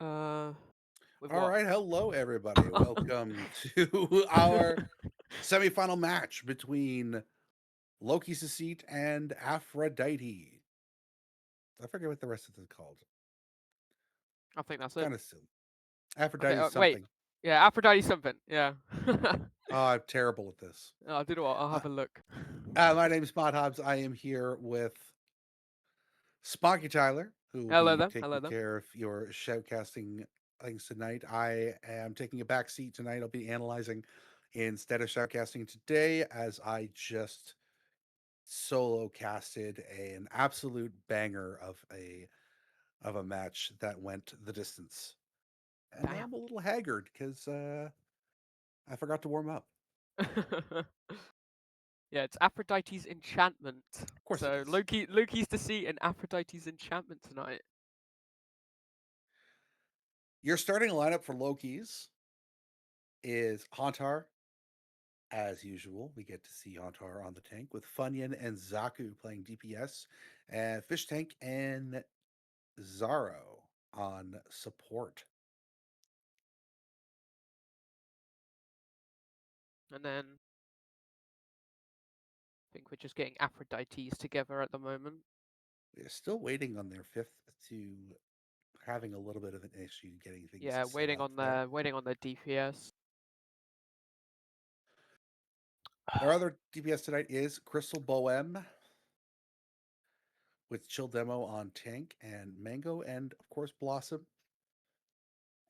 With All what? right, hello everybody. Welcome to our semifinal match between Loki's Deceit and Aphrodite. I forget what the rest of this is called. I think that's it. Kind of silly. I think. Aphrodite Wait. something. Yeah, Aphrodite something. Yeah. Oh, I'm terrible at this. I did what? I'll Uh, have a look. my name is Mod Hobbs. I am here with Spunky Tyler, who will Hello be there. taking Hello there. care of your shoutcasting things tonight. I am taking a back seat tonight. I'll be analyzing instead of shoutcasting today, as I just solo casted an absolute banger of a match that went the distance. And now Damn. I'm a little haggard because I forgot to warm up. Yeah, it's Aphrodite's Enchantment. Of course it So is. Loki's Deceit and Aphrodite's Enchantment tonight. Your starting lineup for Loki's is Hauntar. As usual, we get to see Hauntar on the tank with Funyun and Zaku playing DPS, and Fish Tank and Zaro on support. And then I think we're just getting Aphrodite's together at the moment. We're still waiting on their fifth to having a little bit of an issue getting things Yeah, set up there. waiting on their DPS. Our other DPS tonight is Crystal Bohem with Chill Demo on tank, and Mango and, of course, Blossom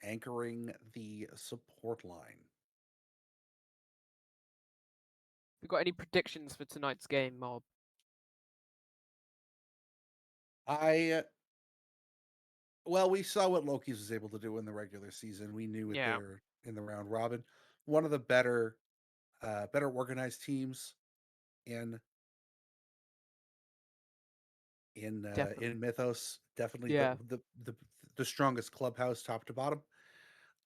anchoring the support line. You got any predictions for tonight's game, Mob? I Well, we saw what Loki's was able to do in the regular season. We knew it Yeah, there in the round robin. One of the better organized teams in definitely. in Mythos. Definitely Yeah, the strongest clubhouse, top to bottom.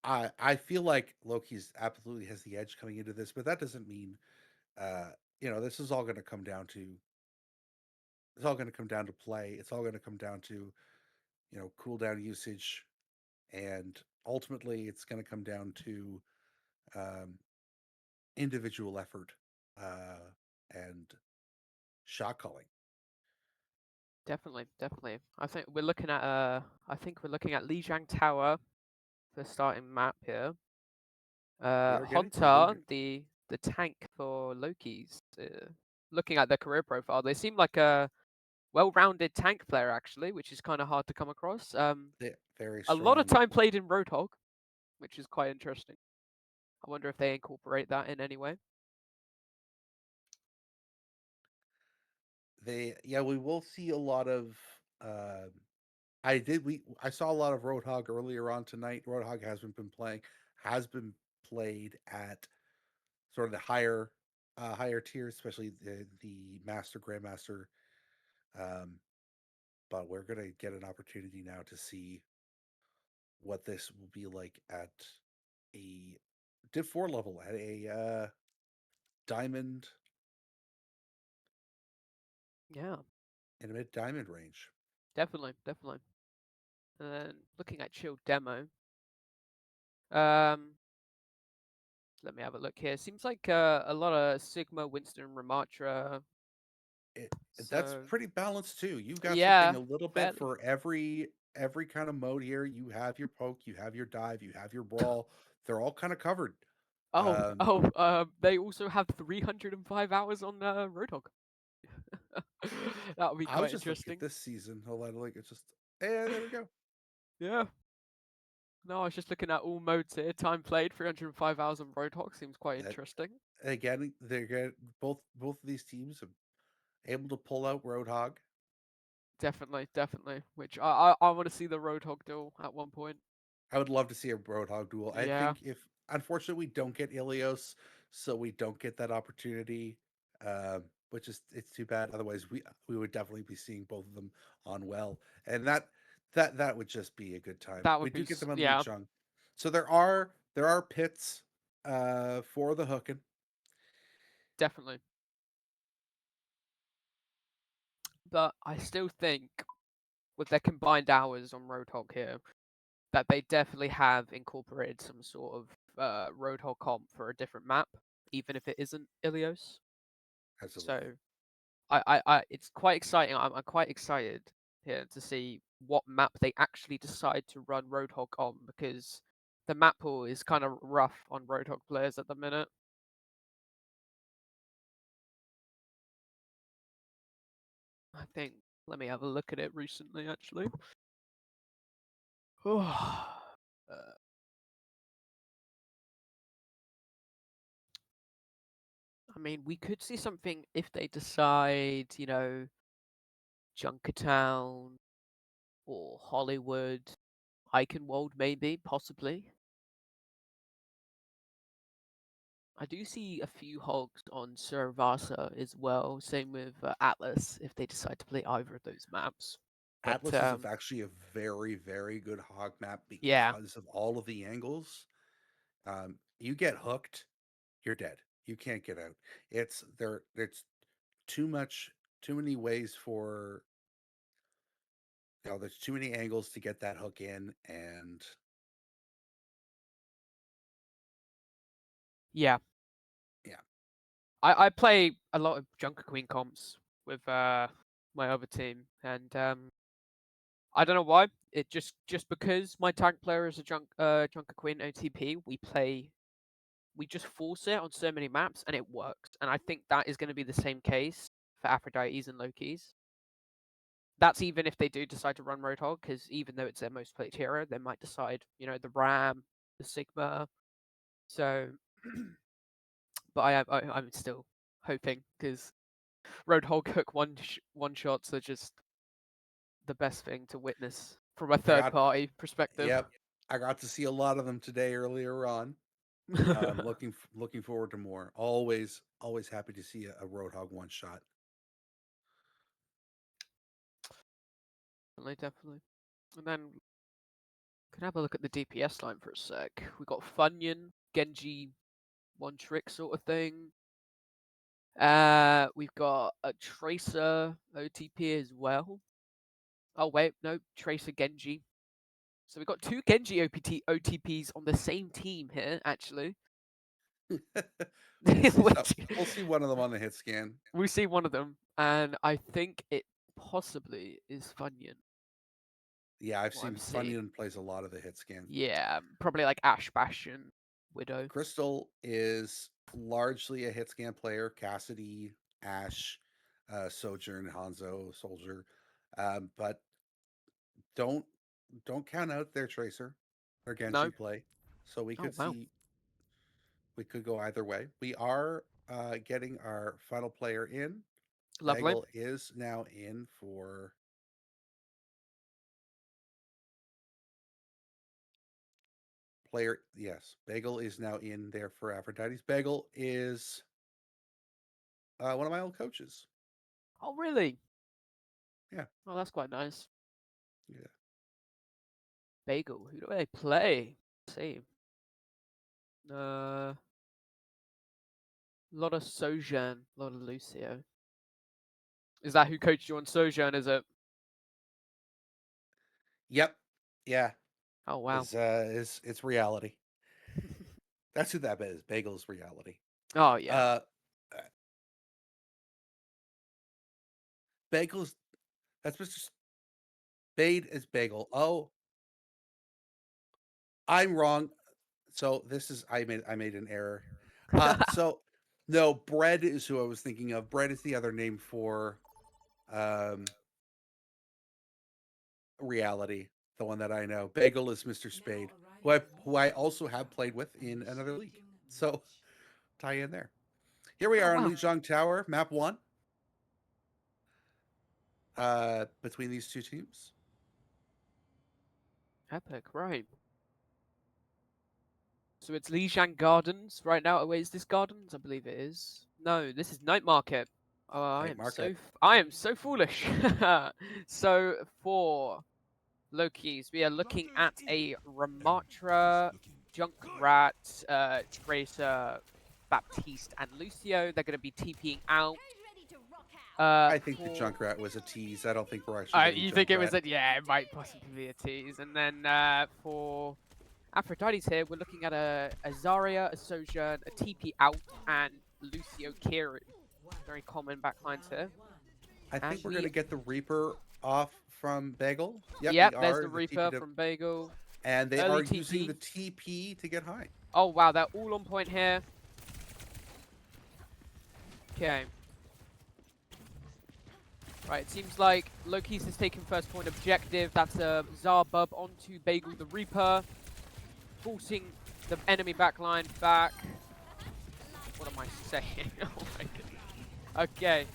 I feel like Loki's absolutely has the edge coming into this, but that doesn't mean uh, this is all going to come down to it's all going to come down to play. It's all going to come down to cooldown usage, and ultimately, it's going to come down to um, individual effort and shot calling. definitely. I think we're looking at Lijiang Tower for starting map here. We are getting to Hunter, Luger. the tank for Loki's. Looking at their career profile, they seem like a well-rounded tank player actually, which is kind of hard to come across. Very A lot of strong. time played in Roadhog, which is quite interesting. I wonder if they incorporate that in any way. We will see a lot of. Uh, I saw a lot of Roadhog earlier on tonight. Roadhog has been played at sort of the higher tiers, especially the Master Grandmaster. Um, but we're gonna get an opportunity now to see what this will be like at a Div 4 level, at a diamond Yeah, in a mid diamond range. definitely. And then looking at Chill demo, um, let me have a look here. Seems like a lot of Sigma, Winston, Ramatra. It That's So pretty balanced too. You've got something yeah, a little bit fairly. for every kind of mode here. You have your poke, you have your dive, you have your brawl. They're all kind of covered. Oh, Um, oh, they also have 305 hours on Roadhog. That would be I was quite just looking at interesting. this season. Hold on, like it's just there we go. Yeah. No, I was just looking at all modes here. Time played, 305 hours on Roadhog seems quite That interesting. again, they're good. Both of these teams are able to pull out Roadhog. Definitely. Which I want to see the Roadhog duel at one point. I would love to see a Roadhog duel. I Yeah, think if unfortunately we don't get Ilios, so we don't get that opportunity, which is it's too bad. Otherwise, we would definitely be seeing both of them on well, and that would just be a good time. that We would do be get them on yeah, Lichung, so there are pits for the hooking. definitely. But I still think with their combined hours on Roadhog here, that they definitely have incorporated some sort of Roadhog comp for a different map, even if it isn't Ilios. So Absolutely. it's quite exciting. I'm quite excited here to see what map they actually decide to run Roadhog on, because the map pool is kind of rough on Roadhog players at the minute. I think, let me have a look at it recently, actually. I mean, we could see something if they decide, Junkertown or Hollywood, Eichenwald, maybe, possibly. I do see a few hogs on Saravasa as well. Same with Atlas if they decide to play either of those maps. But Atlas is actually a very, very good hog map yeah, because of all of the angles. You get hooked, you're dead. You can't get out. It's there. It's too many ways for there's too many angles to get that hook in, and yeah. yeah, I play a lot of Junker Queen comps with my other team, and I don't know why. It just because my tank player is a Junker Queen OTP, we just force it on so many maps and it works. And I think that is going to be the same case for Aphrodites and Lokis. That's even if they do decide to run Roadhog, because even though it's their most played hero, they might decide, the Ram, the Sigma. So, but I'm still hoping, because Roadhog hook one shots are just the best thing to witness from a I third got party perspective. yep, I got to see a lot of them today earlier on. Looking forward to more. Always happy to see a Roadhog one shot. Definitely. And then can have a look at the DPS line for a sec. We got Funyun, Genji, one trick sort of thing. We've got a Tracer OTP as well. Oh wait, no, Tracer Genji. So we've got two Genji OTPs on the same team here, actually. we'll see some. Which We'll see one of them on the hit scan. we see one of them, and I think it possibly is Funyun. Yeah, I've What seen I've seen. Funyun plays a lot of the hit scan. Yeah, probably like Ash Bastion, Widow. Crystal is largely a hit scan player. Cassidy, Ash, Sojourn, Hanzo, Soldier, but don't don't count out their Tracer, their Genji No. play. So Oh wow. we could go either way. We are getting our final player in. Lovely. Bagel is now in for player. Yes, Bagel is now in there for Aphrodite's. Bagel is one of my old coaches. Oh really? Yeah, Oh, that's quite nice. yeah. Bagel. Who do I play? Let's see. A lot of Sojan, a lot of Lucio. Is that who coached you on Sojan? Is it? Yep. Yeah. Oh wow. Is it's reality. That's who that is. Bagel's reality. Oh yeah. Uh Bagel's that's Mr. Spade is Bagel. Oh, I'm wrong. So this is I made an error. So no, Bread is who I was thinking of. Bread is the other name for um reality, the one that I know. Bagel is Mr. Spade, who I also have played with in another league. So tie in there. Here we Oh are on wow. Lijiang Tower, map 1. Between these two teams. Epic, right. So it's Lijiang Gardens right now. Oh, wait, is this Gardens? I believe it is. No, this is Night Market. Oh, Night Market. I am so foolish. So for Lokis, we are looking at a Ramatra, Junkrat, Tracer, Baptiste, and Lucio. They're going to be TPing out. I think the For Junkrat was a tease. I don't think we're actually getting you think it was Junkrat. yeah, it might possibly be a tease. And then for Aphrodite's here, we're looking at a Zarya, a Sojourn, a TP out, and Lucio Kirin. Very common backlines here. I And think we're gonna get the Reaper off from Bagel. Yep, we yep, there's are the the TP, Reaper from Bagel. and they Early are using the TP. TP to get high. Oh wow, they're all on point here. Okay. Right, it seems like Loki's has taken first point objective. That's a Zarbub onto Bagel the Reaper, forcing the enemy backline back. What am I saying? Oh my goodness. Okay.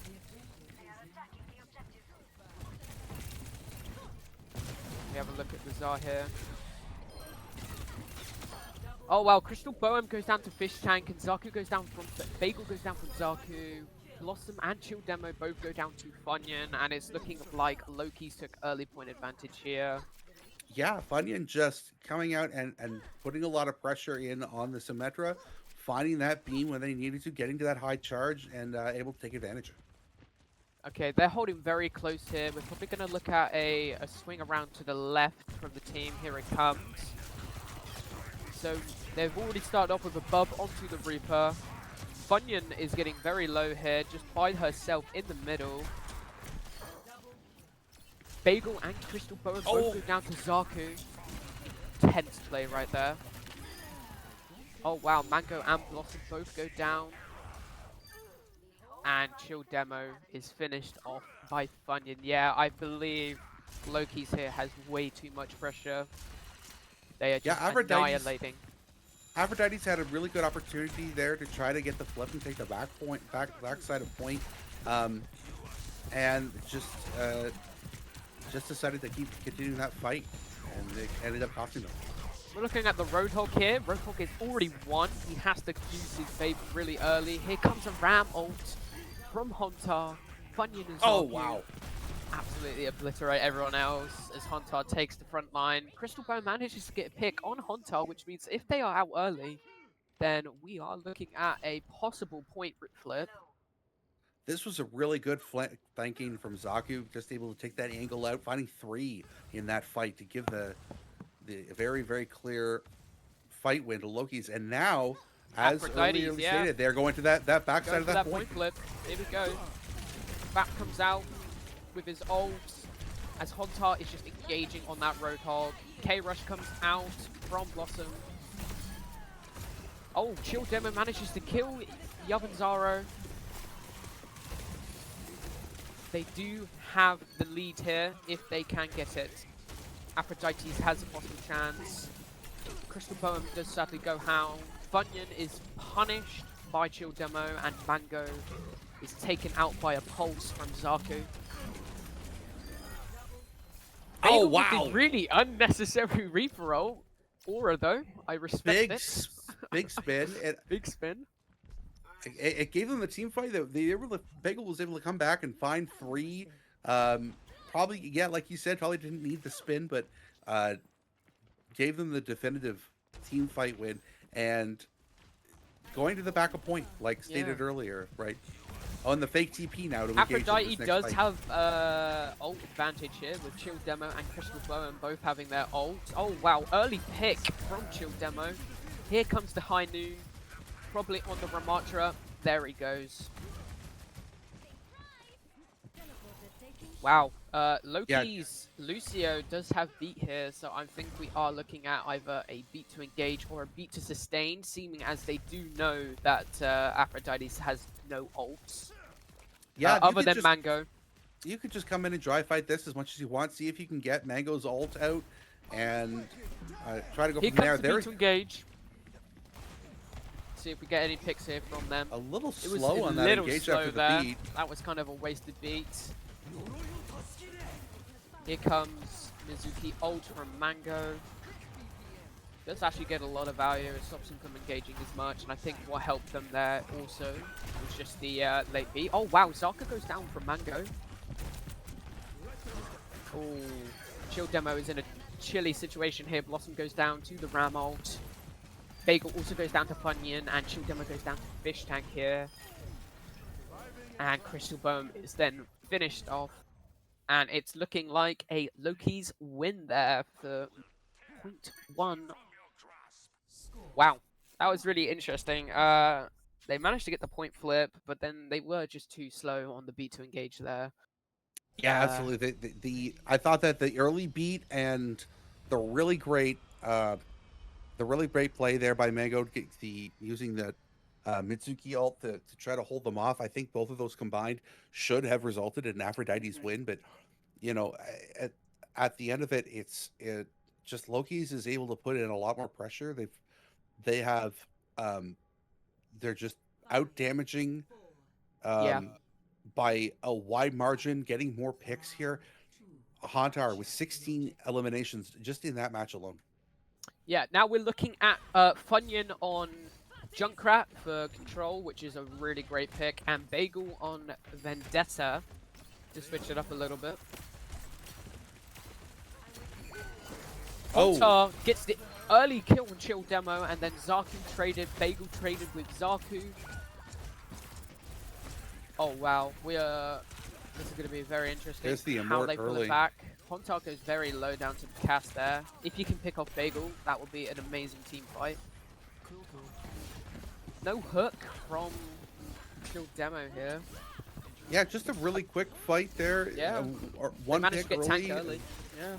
We have a look at the Zar here. Oh wow, Crystal Boehm goes down to Fish Tank and Zaku goes down from Bagel goes down from Zaku. Blossom and Chill Demo both go down to Funyun, and it's looking like Loki's took early point advantage here. Yeah, Funyun just coming out and putting a lot of pressure in on the Symmetra, finding that beam when they needed to, getting to that high charge, and able to take advantage of it. Okay, they're holding very close here. We're probably going to look at a swing around to the left from the team. Here it comes. So they've already started off with a bub onto the Reaper. Funyun is getting very low here, just by herself in the middle. Bagel and Crystal Boa both go down to Zaku. Tense play right there. Oh wow, Mango and Blossom both go down. And Chill Demo is finished off by Funyun. Yeah, I believe Loki's here has way too much pressure. They are just annihilating. Aphrodite's had a really good opportunity there to try to get the flip and take the back side of point, and just decided to keep continuing that fight, and it ended up costing them. We're looking at the Roadhog here. Roadhog is already won. He has to use his bait really early. Here comes a Ram ult from Hontar. Funyun is wow. Absolutely obliterate everyone else as Hontar takes the front line. Crystal Bow manages to get a pick on Hontar, which means if they are out early, then we are looking at a possible point flip. This was a really good flanking from Zaku, just able to take that angle out, finding 3 in that fight to give the very, very clear fight win to Loki's. And now, as earlier stated, they're going to that backside of that point flip. Here we go. Bap comes out with his ult as Hontar is just engaging on that Roadhog. K-Rush comes out from Blossom. Oh, Chill Demo manages to kill Yavanzaro. They do have the lead here if they can get it. Aphrodite has a possible chance. Crystal Boehm does sadly go down. Funyun is punished by Chill Demo, and Mango is taken out by a pulse from Zaku. Oh wow! With really unnecessary Reaper roll. Aura though, I respect it. Big spin. Big spin. It gave them the team fight that Bagel was able to come back and find 3. Probably, yeah, like you said, probably didn't need the spin, but gave them the definitive team fight win. And going to the back of point, like stated earlier, right? On the fake TP now to engage Aphrodite does fight. have ult advantage here with Chill Demo and Crystal Boehm both having their ult. Oh wow, early pick from Chill Demo. Here comes the High Noon, probably on the Ramatra. There he goes. Wow, Loki's Lucio does have beat here, so I think we are looking at either a beat to engage or a beat to sustain, seeming as they do know that Aphrodite has no ults. Yeah, other than Mango. You could just come in and dry fight this as much as you want. See if you can get Mango's ult out and try to go from there. Here comes the beat to engage. See if we get any picks here from them. A little slow on that engage after the beat. That was kind of a wasted beat. Here comes Mizuki ult from Mango. Does actually get a lot of value. It stops him from engaging as much, and I think what helped them there also was just the late beat. Oh wow, Zaka goes down from Mango. Oh, Chill Demo is in a chilly situation here. Blossom goes down to the Ram ult. Bagel also goes down to Funyun, and Chill Demo goes down to Fish Tank here. And Crystal Bomb is then finished off. And it's looking like a Loki's win there for 0.1. Wow, that was really interesting. They managed to get the point flip, but then they were just too slow on the beat to engage there. Yeah, absolutely. I thought that the early beat and the really great play there by Mango, using the Mitsuki ult to try to hold them off. I think both of those combined should have resulted in Aphrodite's win, but you know, at the end of it, it just Loki's is able to put in a lot more pressure. They have they're just out damaging Yeah. um, by a wide margin, getting more picks here. Hauntar with 16 eliminations just in that match alone. Yeah, now we're looking at Funyun on Junkrat for control, which is a really great pick, and Bagel on Vendetta to switch it up a little bit. Hauntar gets the early kill on Chill Demo, and then Bagel traded with Zaku. Oh wow, this is going to be very interesting. There's the how immort they pull early. it back. Hauntar goes very low down to the cast there. If you can pick off Bagel, that would be an amazing team fight. No hook from Chill Demo here. Yeah, just a really quick fight there. Yeah, one managed pick to get tank early. Yeah.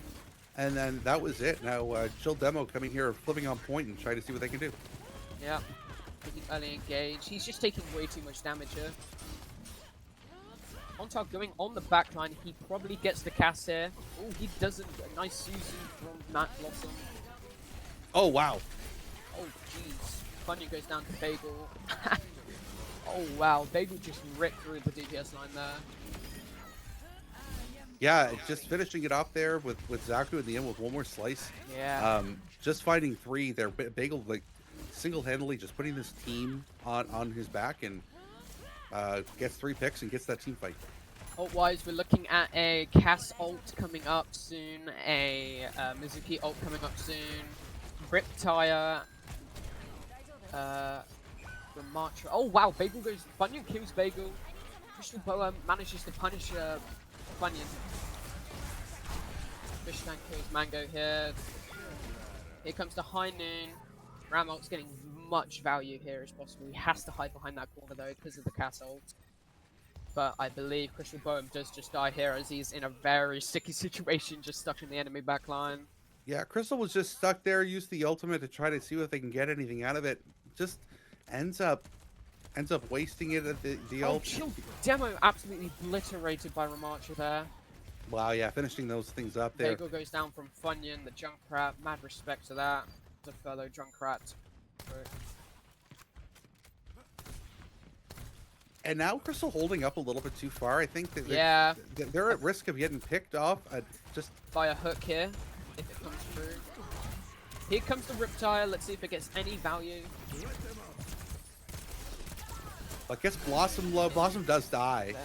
And then that was it. Now, Chill Demo coming here, flipping on point and trying to see what they can do. Yeah. Early engage. He's just taking way too much damage here. Hauntar going on the backline. He probably gets the cast here. Oh, he doesn't. A nice Suzu from Matt Blossom. Oh, wow. Oh, jeez. Funyun goes down to Bagel. Oh, wow. Bagel just ripped through the DPS line there. Yeah, just finishing it off there with Zaku in the end with one more slice. Yeah. Just fighting three there. Bagel, like, single-handedly just putting this team on his back and gets 3 picks and gets that team fight. Ult-wise, we're looking at a Cass ult coming up soon, a Mizuki ult coming up soon, Riptire, Ramatra. Oh wow, Bagel goes, Funyun kills Bagel, Crystal Boa manages to punish Funyun. Fishman kills Mango here. Here comes the High Noon. Ramult's getting much value here as possible. He has to hide behind that corner though because of the Cass ult. But I believe Crystal Boehm does just die here as he's in a very sticky situation, just stuck in the enemy backline. Yeah, Crystal was just stuck there, used the ultimate to try to see if they can get anything out of it. Just ends up wasting it at the ult. Chill Demo absolutely obliterated by Ramatra there. Wow, yeah, finishing those things up there. Bagel goes down from Funyun, the Junkrat. Mad respect to that. The fellow Junkrat. And now Crystal holding up a little bit too far. I think that they're at risk of getting picked off just by a hook here, if it comes through. Here comes the Riptire. Let's see if it gets any value. I guess Blossom does die. Yeah,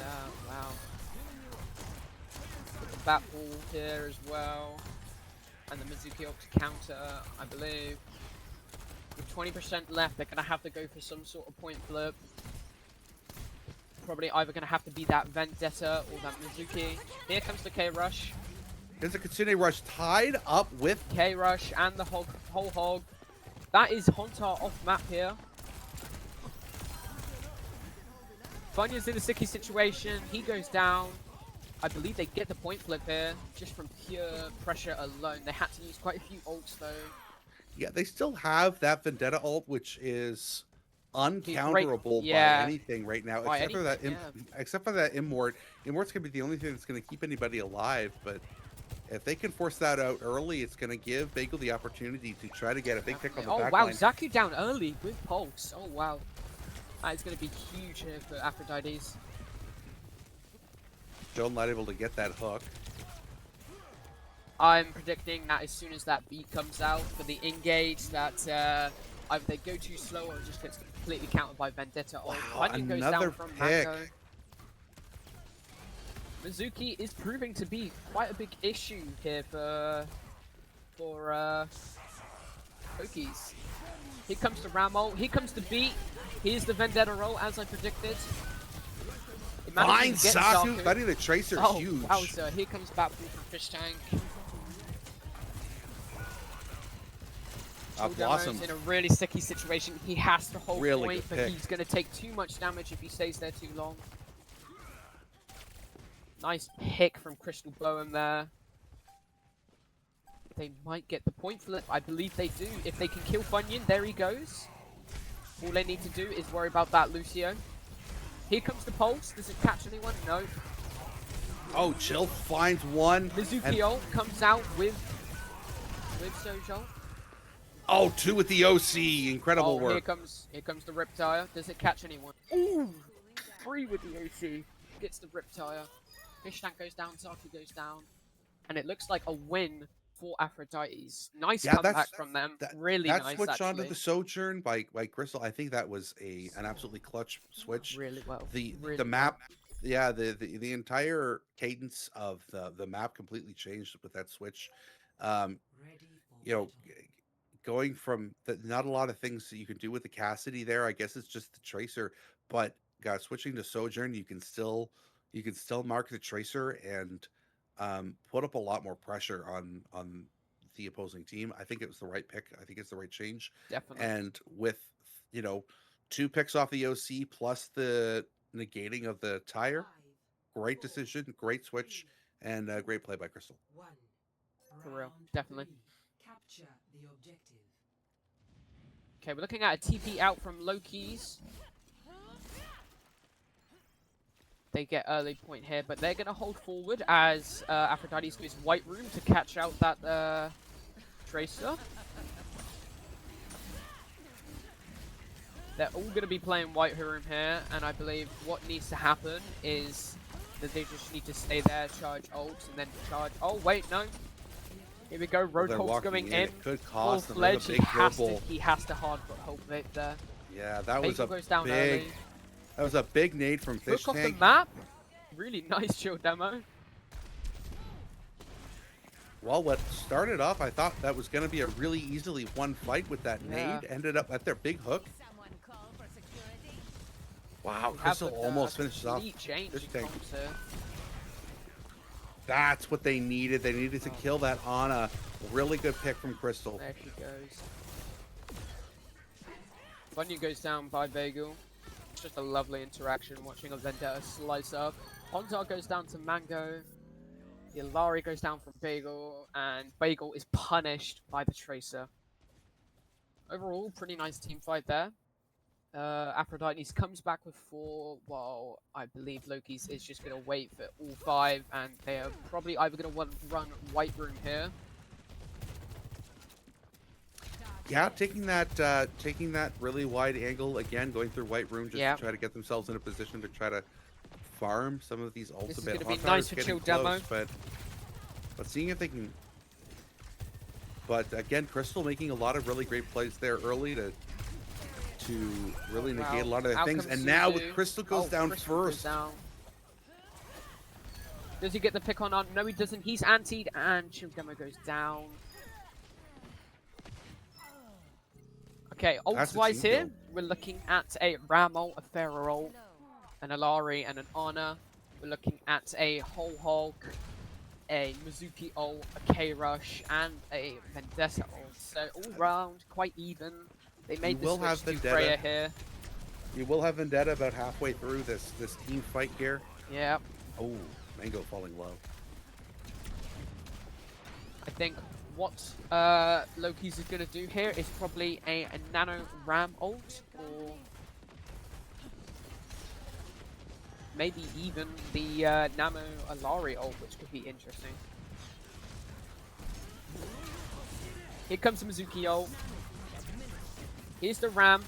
wow. With the Bat Ball here as well. And the Mizuki ult to counter, I believe. With 20% left, they're going to have to go for some sort of point flip. Probably either going to have to be that Vendetta or that Mizuki. Here comes the K-Rush. There's a Kitsune Rush tied up with K-Rush and the whole hog. That is Hauntar off map here. Funyun's in a sticky situation. He goes down. I believe they get the point flip here just from pure pressure alone. They had to use quite a few ults though. Yeah, they still have that Vendetta ult, which is uncounterable by anything right now, except for that Immort. Immort's gonna be the only thing that's gonna keep anybody alive, but if they can force that out early, it's gonna give Bagel the opportunity to try to get a big pick on the backline. Oh wow, Zaku down early with Pulse. Oh wow. That is gonna be huge here for Aphrodite's. Joan not able to get that hook. I'm predicting that as soon as that beat comes out for the engage, that either they go too slow or it just gets completely countered by Vendetta. Wow, Funyun goes down from Mango. Mizuki is proving to be quite a big issue here for Pokies. Here comes the Ramol. Here comes the beat. Here's the Vendetta roll as I predicted. It manages Fine to get Saku. Saku. Finding the Tracer Oh, huge. wowza. Here comes Batpool from Fish Tank. Blossom in a really sticky situation. He has to hold really point, but he's going to take too much damage if he stays there too long. Nice pick from Crystal Bowen there. They might get the point flip. I believe they do. If they can kill Funyun, there he goes. All they need to do is worry about that Lucio. Here comes the pulse. Does it catch anyone? No. Oh, Chill finds one. Mizuki ult comes out with Sojol. Oh, 2 with the OC. Incredible work. Here comes the Riptire. Does it catch anyone? Ooh! 3 with the OC. Gets the Riptire. Fish Tank goes down, Saku goes down. And it looks like a win for Aphrodite's. Nice comeback from them. Really that nice, switch actually. onto the Sojourn by Crystal, I think that was an absolutely clutch switch. Really well. The really map, yeah, the entire cadence of the map completely changed with that switch. You know, going from not a lot of things that you can do with the Cassidy there. I guess it's just the Tracer, but switching to Sojourn, you can still mark the Tracer and put up a lot more pressure on the opposing team. I think it was the right pick. I think it's the right change. Definitely. And with 2 picks off the OC plus the negating of the tire, great decision, great switch, and great play by Crystal. For real, definitely. Capture the objective. Okay, we're looking at a TP out from Loki's. They get early point here, but they're going to hold forward as Aphrodite goes White Room to catch out that Tracer. They're all going to be playing White Room here, and I believe what needs to happen is that they just need to stay there, charge ults, and then charge... Oh, wait, no. Here we go, Roadhog's going in. It could cost them a big he has to hard foot hold it there. Yeah, that was goes down big... Early. That was a big nade from Fish Look Tank. off the map. Really nice chill demo. Well, what started off, I thought that was going to be a really easily won fight with that nade. Ended up at their big hook. Wow, Crystal almost finishes off Fish Tank. That's what they needed. They needed to kill that Ana. Really good pick from Crystal. There she goes. Funyun goes down by Bagel. It's just a lovely interaction watching a Vendetta slice up. Honzar goes down to Mango. Yalari goes down from Bagel, and Bagel is punished by the Tracer. Overall, pretty nice team fight there. Aphrodite comes back with 4, while I believe Loki's is just going to wait for all 5, and they are probably either going to run White Room here. Yeah, taking that really wide angle again, going through White Room just to try to get themselves in a position to try to farm some of these ultimate. This is going to be nice for chill demo, but seeing if they can. But again, Crystal making a lot of really great plays there early to really negate a lot of the things. And now with Crystal goes down first. Does he get the pick on? No, he doesn't. He's antied, and chill demo goes down. Okay, ults-wise here, we're looking at a Ram ult, a Pharah ult, an Alari, and an Ana. We're looking at a Whole Hog, a Mizuki ult, a K-Rush, and a Vendetta ult. So all round, quite even. They made the switch to Freya here. You will have Vendetta about halfway through this team fight here. Yeah. Oh, Mango falling low. I think what Loki's is going to do here is probably a Nano Ram ult, or maybe even the Nano Alari ult, which could be interesting. Here comes the Mizuki ult. Here's the Ram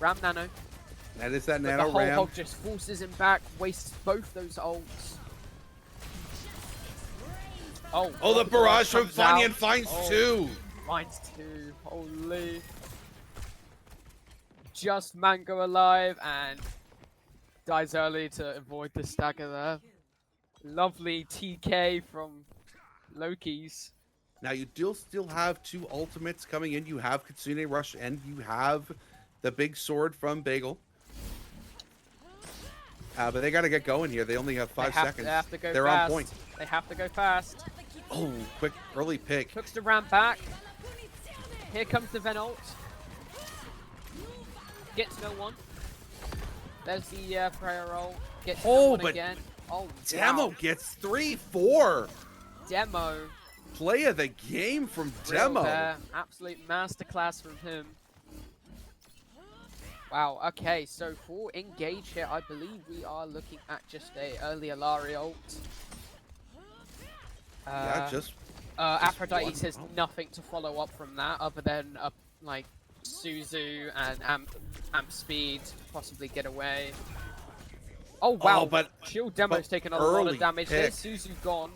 Nano. That is that Nano Ram. The Ram. Whole Hog just forces him back, wastes both those ults. Oh, the barrage from Funyun finds 2. Finds 2. Holy. Just Mango alive and dies early to avoid the stagger there. Lovely TK from Loki's. Now you still have 2 ultimates coming in. You have Kitsune Rush and you have the big sword from Bagel. But they got to get going here. They only have They 5 have to, they seconds. have to go They're on point. fast. They have to go fast. Oh, quick early pick. Hooks the ramp back. Here comes the Ven ult. Gets no one. There's the Freya roll. Gets no one but again. Oh, Demo wow. gets 3-4. Demo. Play of the game from Real Demo. there. Absolute masterclass from him. Wow, okay, so for engage here, I believe we are looking at just a early Alari ult. Yeah, just Aphrodite one. says nothing to follow up from that other than like Suzu and amp speed to possibly get away. Oh wow, Oh, but Shield Demo's taking a lot of damage. pick. There's Suzu gone.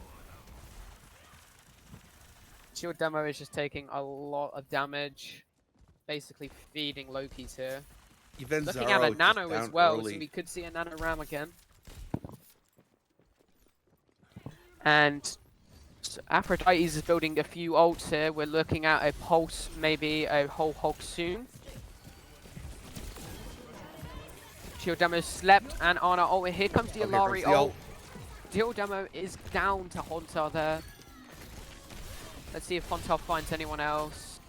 Shield Demo is just taking a lot of damage. Basically feeding Loki's here. Even Looking Zaro at a nano just as well, early. so we could see a nano ram again. And so Aphrodite is building a few ults here. We're looking at a pulse, maybe a whole hog soon. Shield Demo slept and on our ult. Here comes the Alari ult. Shield Demo is down to Hontar there. Let's see if Hontar finds anyone else.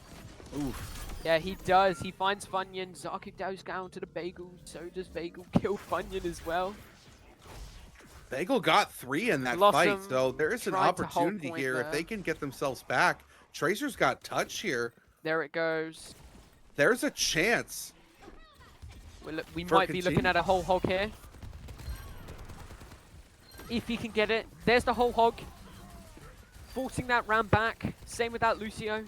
Oof. Yeah, he does. He finds Funyun. Zaku goes down to the Bagel. So does Bagel kill Funyun as well. Bagel got 3 in that Blossom fight, so there is an tried to hold opportunity point here if there. they can get themselves back. Tracer's got touch here. There it goes. There's a chance. We might be looking at a whole hog here. If he can get it. There's the whole hog. Forcing that ram back. Same with that Lucio.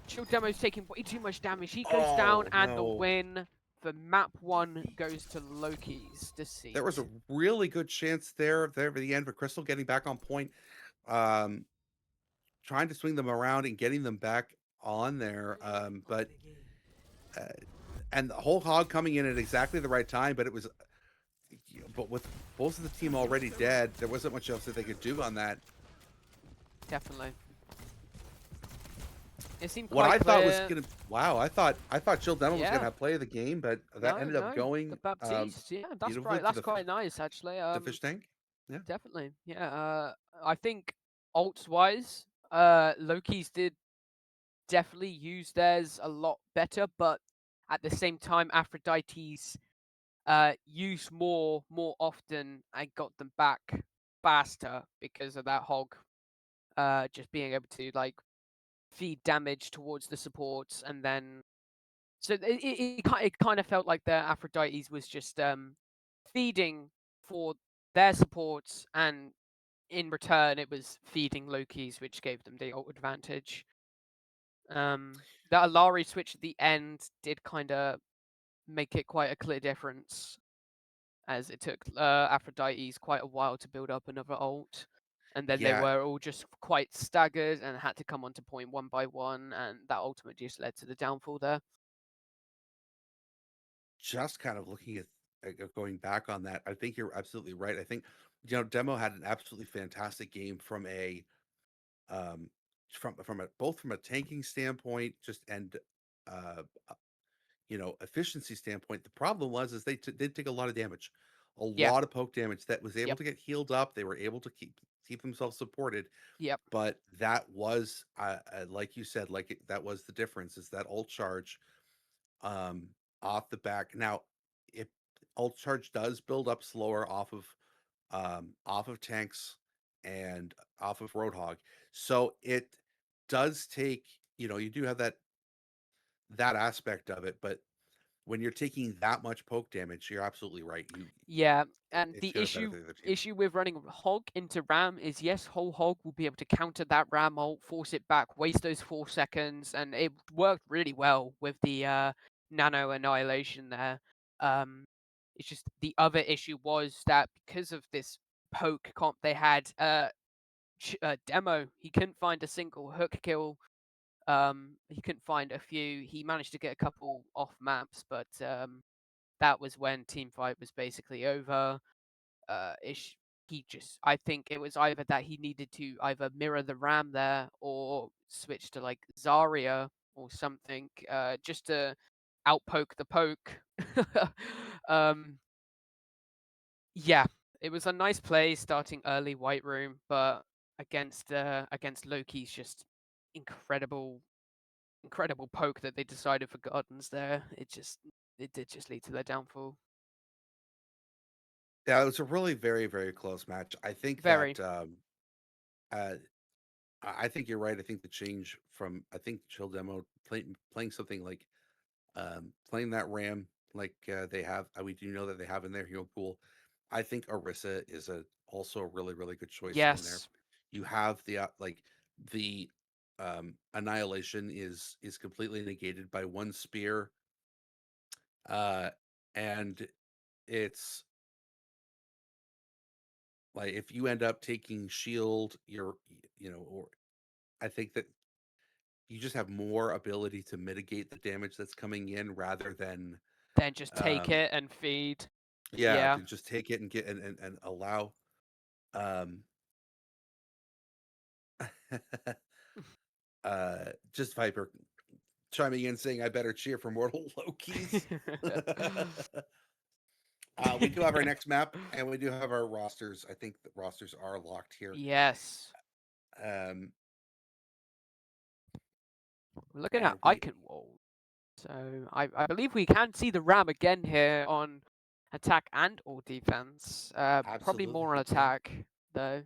Shield Demo's taking way too much damage. He goes down, and the win for map 1 goes to Loki's Deceit. There was a really good chance there at the end for Crystal getting back on point. Trying to swing them around and getting them back on there. But and the whole hog coming in at exactly the right time, but it was but with both of the team already dead, there wasn't much else that they could do on that. Definitely. It seemed what quite I clear. thought was gonna I thought Jill Denham was Yeah. gonna have play of the game, but that ended up going the Baptiste. Yeah, that's beautifully right. to That's the quite nice actually. the fish tank. Yeah. Definitely. Yeah. I think ults wise, Loki's did definitely use theirs a lot better, but at the same time, Aphrodite's used more often and got them back faster because of that hog. Just being able to like feed damage towards the supports, and then so it kind of felt like the Aphrodite's was just feeding for their supports, and in return it was feeding Loki's, which gave them the ult advantage. The Alari switch at the end did kind of make it quite a clear difference, as it took Aphrodite's quite a while to build up another ult. And then they Yeah. were all just quite staggered and had to come onto point one by one, and that ultimately just led to the downfall there. Just kind of looking at going back on that, I think you're absolutely right. I think Demo had an absolutely fantastic game from a both from a tanking standpoint, just and uh efficiency standpoint. The problem was is they did take a lot of damage, a Yeah. lot of poke damage that was able Yep. to get healed up. They were able to keep themselves supported. Yep. But that was like you said, that was the difference, is that ult charge um off the back. Now, if ult charge does build up slower off of tanks and off of Roadhog, so it does take, you do have that aspect of it, but when you're taking that much poke damage, you're absolutely right. Yeah, and It's the gonna benefit the other team. issue with running Hog into Ram is, yes, whole Hog will be able to counter that Ram ult, force it back, waste those 4 seconds, and it worked really well with the Nano Annihilation there. It's just the other issue was that because of this poke comp they had, Demo, he couldn't find a single hook kill. He couldn't find a few. He managed to get a couple off maps, but that was when team fight was basically over. I think it was either that he needed to either mirror the Ram there or switch to like Zarya or something, just to outpoke the poke. um, Yeah, it was a nice play starting early White Room, but against Loki's just incredible incredible poke that they decided for Gardens there, it did just lead to their downfall. Yeah, it was a really very, very close match. I think Very. that uh I think you're right. I think the change from I think Chill Demo playing something like playing that Ram like they have we do know that they have in their hero pool. I think Orisa is a also a really, really good choice in there. Yes. You have the like the annihilation is completely negated by one spear, uh and it's like if you end up taking shield, or I think that you just have more ability to mitigate the damage that's coming in rather than Then just take um it and feed. yeah, Yeah. to just take it and get and allow um just Viper chiming in saying I better cheer for mortal Lokis. We do have our next map and we do have our rosters. I think the rosters are locked here. Yes. Um We're looking at and we Icon Wall. So I believe we can see the Ram again here on attack and or defense. Probably absolutely more on you can. attack though.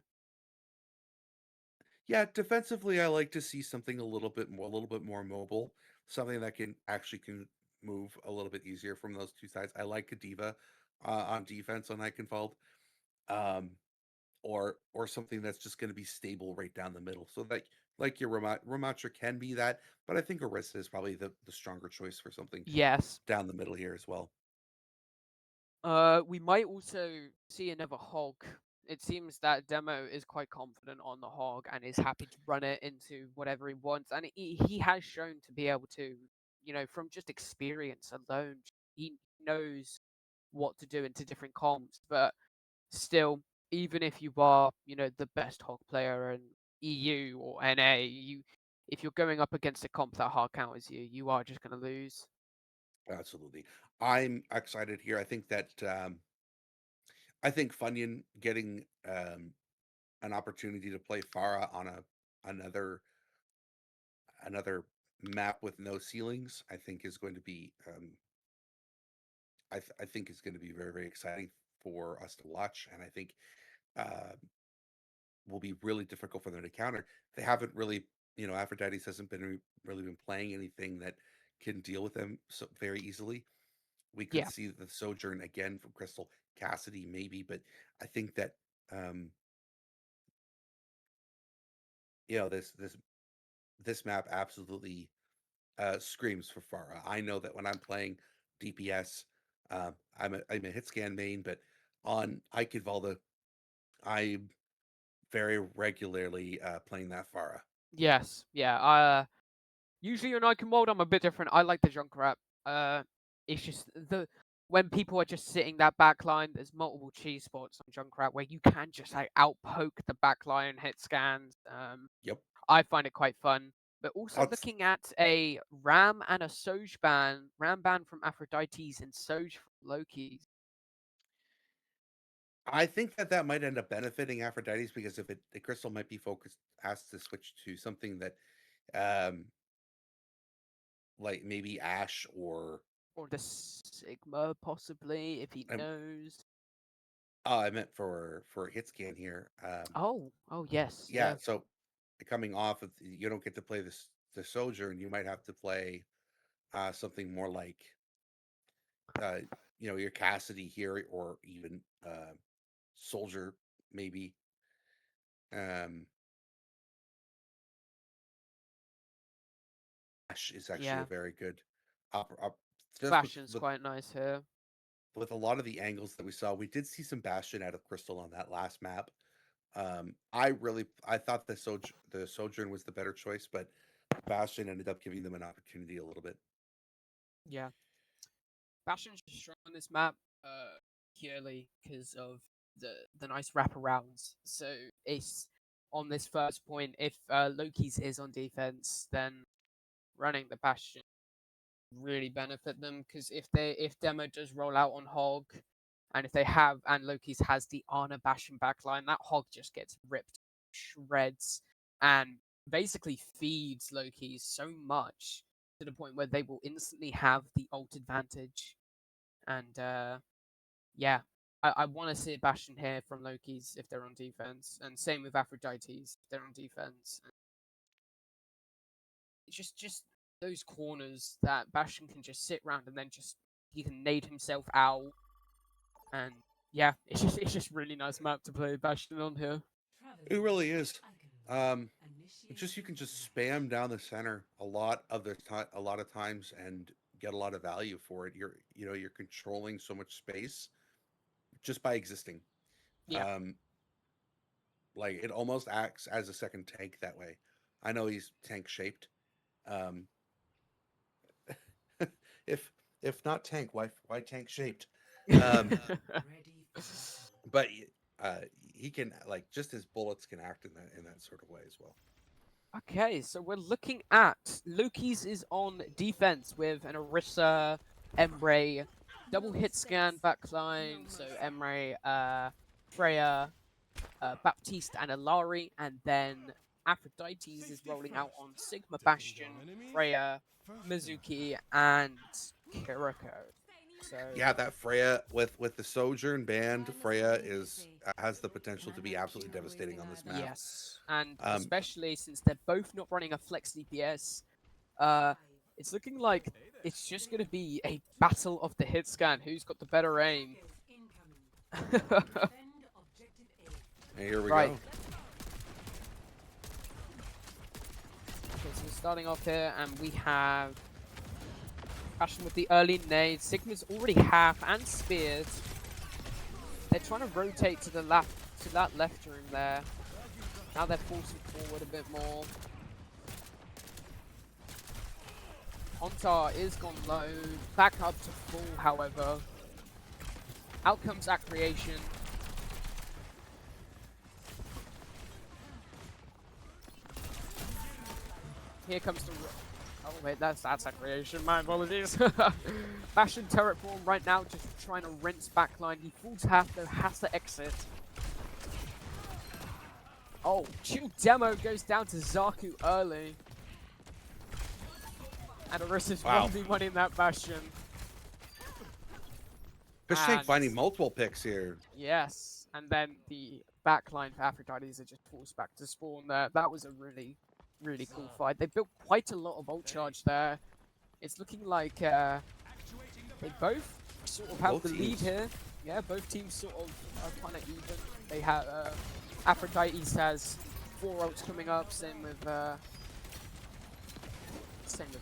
Yeah, defensively, I like to see something a little bit more mobile, something that can move a little bit easier from those two sides. I like a diva on defense on Eichenwald, um, or something that's just going to be stable right down the middle. So that like your Ramatra can be that, but I think Orisa is probably the stronger choice for something Yes. down the middle here as well. We might also see another hog. It seems that Demo is quite confident on the hog and is happy to run it into whatever he wants. And he has shown to be able to, from just experience alone, he knows what to do into different comps. But still, even if you are, the best hog player in EU or NA, if you're going up against a comp that hard counters you, you are just going to lose. Absolutely, I'm excited here. I think Funyun getting an opportunity to play Farah on a another another map with no ceilings, I think is going to be I think is going to be very, very exciting for us to watch, and I think uh, will be really difficult for them to counter. They haven't really, Aphrodite hasn't really been playing anything that can deal with them so very easily. We could Yeah. see the Sojourn again from Crystal Cassidy, maybe, but I think that um, this map absolutely screams for Farah. I know that when I'm playing DPS, I'm a hit scan main, but on Eikidvalda, I'm very regularly playing that Farah. Yes. Yeah. Usually in Icon World, I'm a bit different. I like the Junkrat. Uh, it's just when people are just sitting that back line, there's multiple cheese spots on Junkrat where you can just like outpoke the back line, hit scans. Yep. I find it quite fun. But also That's, looking at a Ram and a Soj ban, Ram ban from Aphrodite's and Soj from Loki's. I think that that might end up benefiting Aphrodite's because if the crystal might be asked to switch to something that, um, like maybe Ash or Or the Sigma, possibly, if he um, knows. I meant for a hit scan here. Oh, yes, Yeah, yeah. so coming off of you don't get to play this the soldier, and you might have to play something more like uh, your Cassidy here, or even soldier maybe. Um, Ash is actually a Yeah. very good just Bastion's quite nice here. with a lot of the angles that we saw. We did see some Bastion out of Crystal on that last map. I thought the Sojourn was the better choice, but Bastion ended up giving them an opportunity a little bit. Yeah. Bastion's just strong on this map, purely because of the nice wraparounds. So it's on this first point, if Loki's is on defense, then running the Bastion really benefit them because if Demo does roll out on Hog, And if they have, and Loki's has the Arna Bastion backline, that Hog just gets ripped to shreds and basically feeds Loki's so much to the point where they will instantly have the ult advantage. And yeah, I want to see a Bastion here from Loki's if they're on defense, and same with Aphrodite's if they're on defense. It's just those corners that Bastion can just sit around and then just he can nade himself out, and yeah, it's just really nice map to play Bastion on here. It really is. Um, just you can just spam down the center a lot of the time, a lot of times, and get a lot of value for it. You're controlling so much space just by existing. Yeah. Um, like it almost acts as a second tank that way. I know he's tank shaped. Um, if if not tank, why tank shaped? Um, but uh, he can like just his bullets can act in that sort of way as well. Okay, so we're looking at Loki's is on defense with an Orisa, Emre, double hit scan backline. So Emre, Freya, Baptiste, and Alari, and then Aphrodite's is rolling out on Sigma Bastion, Freya, Mizuki, and Kiriko. So Yeah, that Freya with the Sojourn band, Freya is has the potential to be absolutely devastating on this map. yes, and Um, especially since they're both not running a flex DPS, uh, it's looking like it's just gonna be a battle of the hit scan. Who's got the better aim? here we Right. go. Okay, so we're starting off here, and we have Bastion with the early nade. Sigma's already half and speared. They're trying to rotate to the left, to that left room there. Now they're forcing forward a bit more. Ontar is gone low, back up to full, however. Out comes that creation. Here comes the... Oh wait, that's a creation, my apologies. Bastion turret form right now, just trying to rinse backline. He falls half though, has to exit. Oh, Chill Demo goes down to Zaku early. And Orisa's 1v1 in that Bastion. Fishtank finding multiple picks here. Yes, and then the backline for Aphrodite are just forced back to spawn there. That was a really, really cool fight. They built quite a lot of ult charge there. It's looking like they both sort of have Both the lead teams. here. Yeah, both teams sort of are kind of even. They have Aphrodite has 4 ults coming up. Same with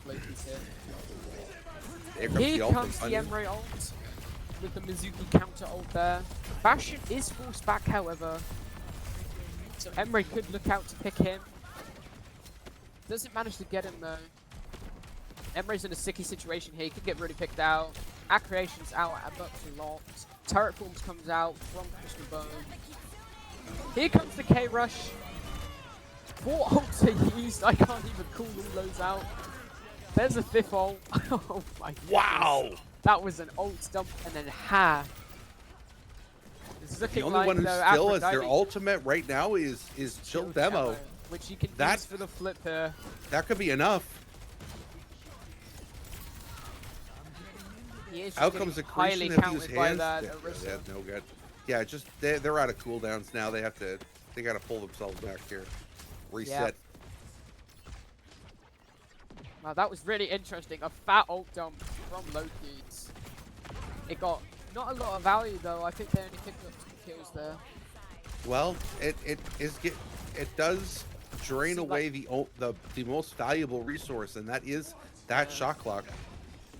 Loki's here. Here comes the Emre ult with the Mizuki counter ult there. Bastion is forced back, however. So Emre could look out to pick him. Doesn't manage to get him though. Emre's in a sticky situation here. He could get really picked out. Accreation's out at Bucks locked. Turret Forms comes out from Crystal Bone. Here comes the K-Rush. 4 ults are used. I can't even call all those out. There's a 5th ult. Oh my goodness. Wow! That was an ult dump and then half. The only one who still has their ultimate right now is Chill Demo. Which you can use for the flip here. That could be enough. Out comes the creation into his hands. Yeah, no good. Yeah, just they're out of cooldowns now. They gotta pull themselves back here. Reset. Yep. Wow, that was really interesting. A fat ult dump from Loki's. It got not a lot of value though. I think they only picked up 2 kills there. Well, it does drain away the most valuable resource, and that is that shot clock.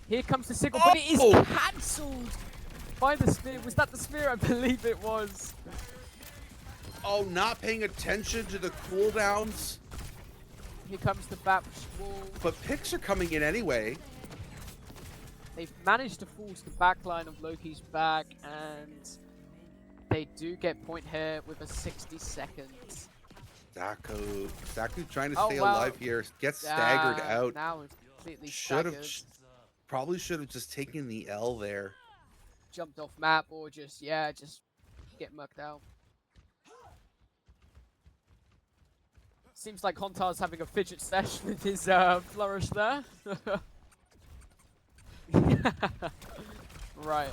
Here comes the signal, but it is cancelled by the spear. Was that the spear? I believe it was. Oh, not paying attention to the cooldowns. Here comes the Bap wall. But picks are coming in anyway. They've managed to force the backline of Loki's back, and they do get point here with a 60 seconds. Zaku trying to stay alive here. Gets staggered out. Now it's completely staggered. Probably should have just taken the L there. jumped off map or just get mucked out. Seems like Hontar's having a fidget sesh with his flourish there. Right.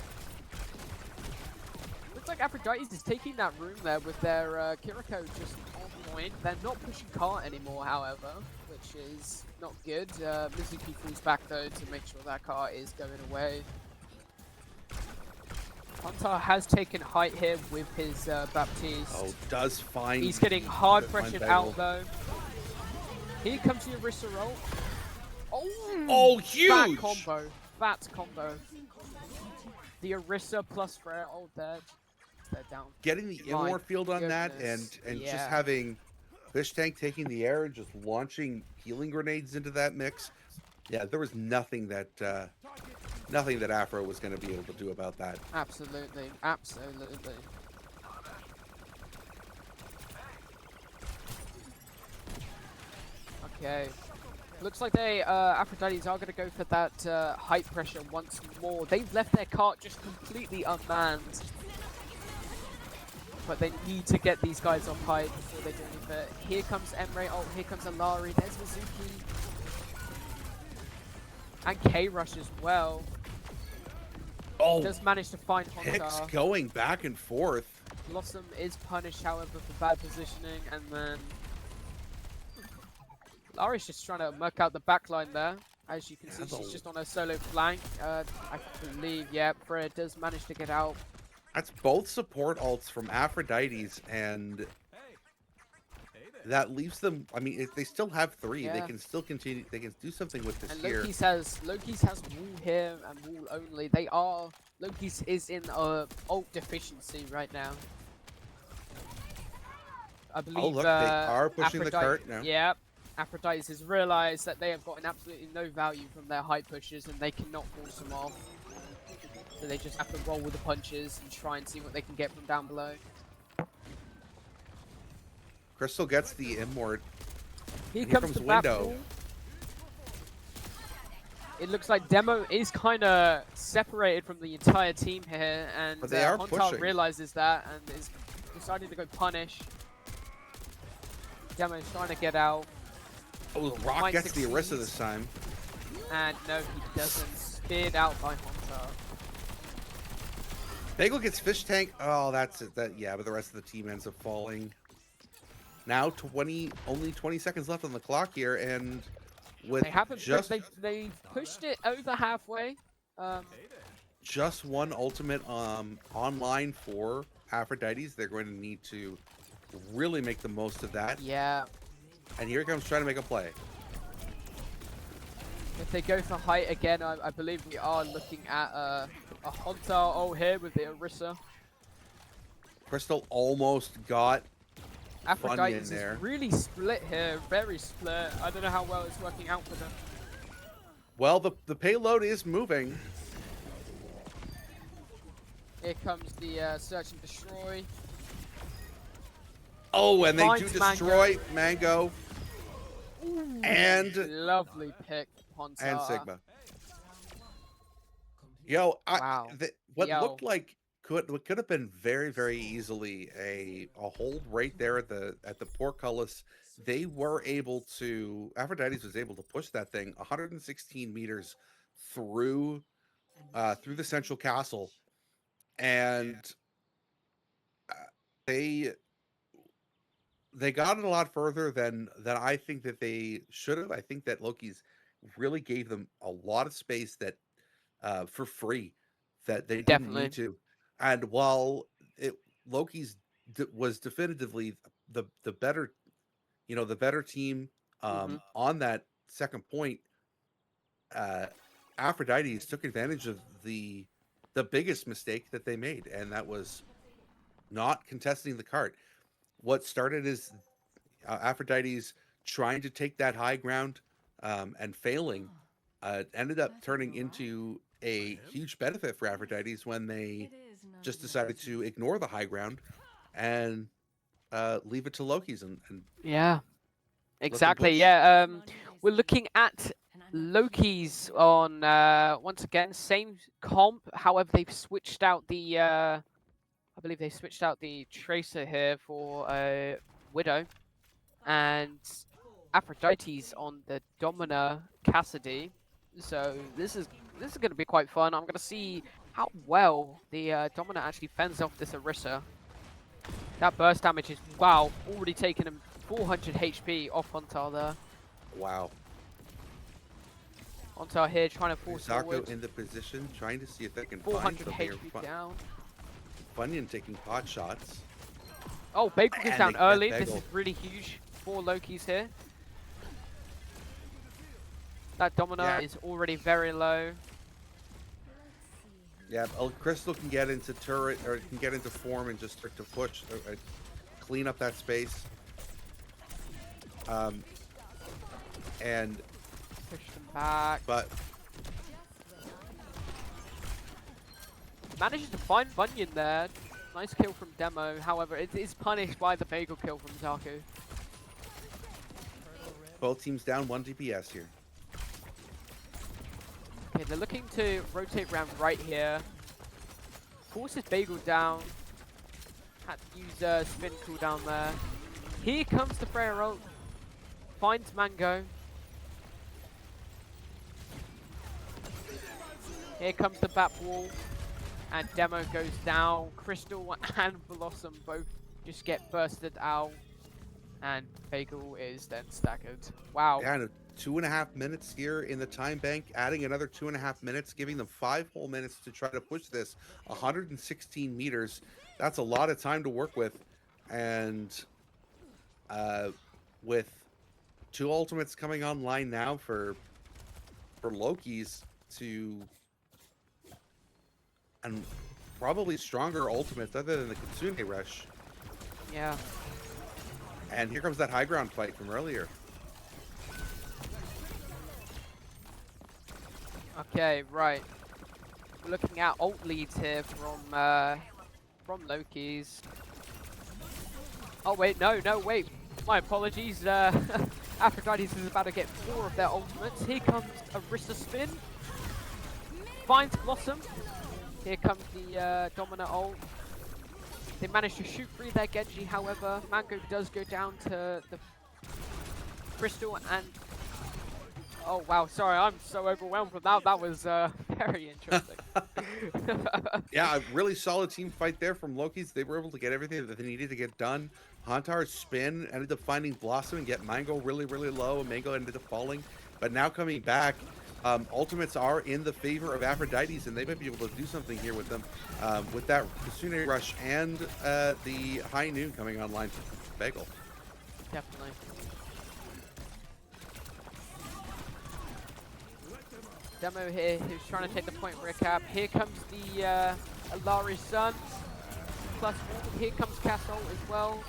Looks like Aphrodite is taking that room there with their Kiriko just on point. They're not pushing cart anymore, however, which is not good. Mizuki falls back though to make sure that cart is going away. Hontar has taken height here with his Baptiste. Oh, does find. He's getting hard pressured out though. Here comes the Orisa roll. Oh, huge! Fat combo. Fat combo. The Orisa plus Freya. Oh, they're down. Getting the My Immort field on that goodness. and Yeah. just having Fish Tank taking the air and just launching healing grenades into that mix. Yeah, there was nothing that Afro was going to be able to do about that. Absolutely. Absolutely. Okay. Looks like they, Aphrodite's are going to go for that height pressure once more. They've left their cart just completely unmanned. But they need to get these guys off height before they do anything. Here comes Emre. Oh, here comes Alari. There's Mizuki. And K-Rush as well. Oh, Does manage to find Hicks Hontar. going back and forth. Blossom is punished, however, for bad positioning, and then Lari's just trying to muck out the backline there. As you can see, she's just on a solo flank. I believe, yeah, Freya does manage to get out. That's both support ults from Aphrodite's, and that leaves them. I mean, if they still have three, they can still continue. They can do something with this and here. Loki's has wall here and wall only. Loki's is in ult deficiency right now. I believe. Oh look, they are pushing the cart now. Yeah, Aphrodite has realised that they have gotten absolutely no value from their high pushes, and they cannot force them off. So they just have to roll with the punches and try and see what they can get from down below. Crystal gets the Immort. Here comes the Window. It looks like Demo is kind of separated from the entire team here, and But they are Hontar pushing. realizes that and is deciding to go punish. Demo is trying to get out. Oh, the Rock gets the Orisa this time. And no, he doesn't. Speared out by Hontar. Bagel gets Fish Tank. Oh, that's it. Yeah, but the rest of the team ends up falling. Now only 20 seconds left on the clock here, and with They haven't they pushed it over halfway. Just one ultimate online for Aphrodite's, they're going to need to really make the most of that. Yeah. And here it comes trying to make a play. If they go for height again, I believe we are looking at a Hontar ult here with the Orisa. Crystal almost got Aphrodite is there. really split here, very split. I don't know how well it's working out for them. Well, the payload is moving. Here comes the search and destroy. Oh, and they do Finds destroy Mango. And Lovely pick, Hontar. and Sigma. Yo, Wow. What looked like what could have been very, very easily a hold right there at the portcullis. They were able to. Aphrodite was able to push that thing 116 meters through the central castle, and they got it a lot further than I think that they should have. I think that Loki's really gave them a lot of space that for free that they didn't need to. And while Loki's was definitively the better, the better team on that second point, Aphrodite's took advantage of the biggest mistake that they made, and that was not contesting the cart. What started is Aphrodite's trying to take that high ground and failing, ended up turning into a huge benefit for Aphrodite's when they just decided to ignore the high ground and leave it to Loki's and yeah, exactly. Yeah, we're looking at Loki's on once again same comp. However, they've switched out the I believe they switched out the Tracer here for Widow, and Aphrodite's on the Domina Cassidy. So this is going to be quite fun. I'm going to see how well the Domina actually fends off this Orisa. That burst damage is, wow, already taken him 400 HP off Hunter there. Wow. Hunter here trying to force Zako forward. in the position, trying to see if they can find 400 something. HP down. Funyun taking pot shots. Oh, Bagel goes And down they get early. This Bagel. is really huge for Loki's here. That Domina is already very low. Yeah, Crystal can get into turret or can get into form and just start to push, clean up that space. And Push them back. but Manages to find Bunyan there. Nice kill from Demo. However, it is punished by the Bagel kill from Zaku. both teams down 1 DPS here. Okay, they're looking to rotate around right here. Forces Bagel down. Had to use spin cooldown there. Here comes the Freya ult. Finds Mango. Here comes the Bat Wall. And Demo goes down. Crystal and Blossom both just get bursted out. And Bagel is then staggered. Wow. Yeah, and 2.5 minutes here in the time bank, adding another 2.5 minutes, giving them 5 whole minutes to try to push this 116 meters. That's a lot of time to work with. And with 2 ultimates coming online now for Loki's and probably stronger ultimates other than the Kitsune Rush. Yeah. And here comes that high ground fight from earlier. Okay, right. We're looking at ult leads here from Loki's. Oh wait, no, wait. My apologies. Aphrodite is about to get 4 of their ultimates. Here comes Orisa spin. Finds Blossom. Here comes the Domina ult. They managed to shoot free their Genji, however. Mango does go down to the Crystal and... Oh wow, sorry, I'm so overwhelmed from that. That was very interesting. Yeah, a really solid team fight there from Loki's. They were able to get everything that they needed to get done. Hantar's spin ended up finding Blossom and get Mango really, really low, and Mango ended up falling. But now coming back, ultimates are in the favor of Aphrodite's, and they might be able to do something here with them. With that Kitsune Rush and the High Noon coming online for Bagel. Definitely. Demo here, who's trying to take the point recap. Here comes the Alari Sun. Plus one. Here comes Castle as well.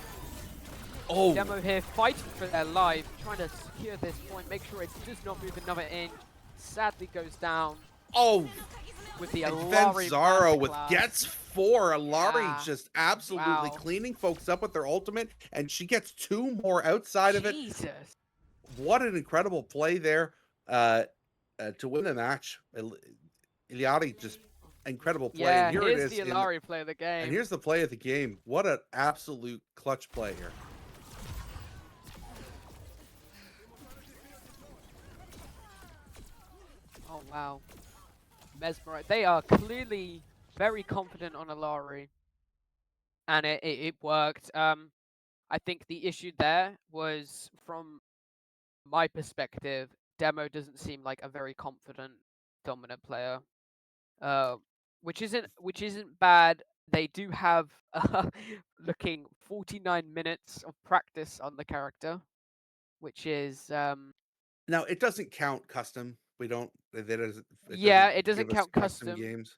Oh! Demo here fighting for their life, trying to secure this point, make sure it does not move another inch. Sadly goes down. Oh! With the And Alari Zaro with masterclass. gets 4. Alari Yeah. just absolutely Wow. cleaning folks up with their ultimate, and she gets 2 more outside of it. Jesus. What an incredible play there to win the match. Iliari just incredible play. Yeah, and here here's it is. the Alari play of the game. And here's the play of the game. What an absolute clutch play here. Oh wow. Mesmerized. They are clearly very confident on Alari. And it worked. I think the issue there was, from my perspective, Demo doesn't seem like a very confident dominant player. Which isn't bad. They do have looking 49 minutes of practice on the character, which is Now it doesn't count custom. We don't. yeah, it doesn't give us count custom. games.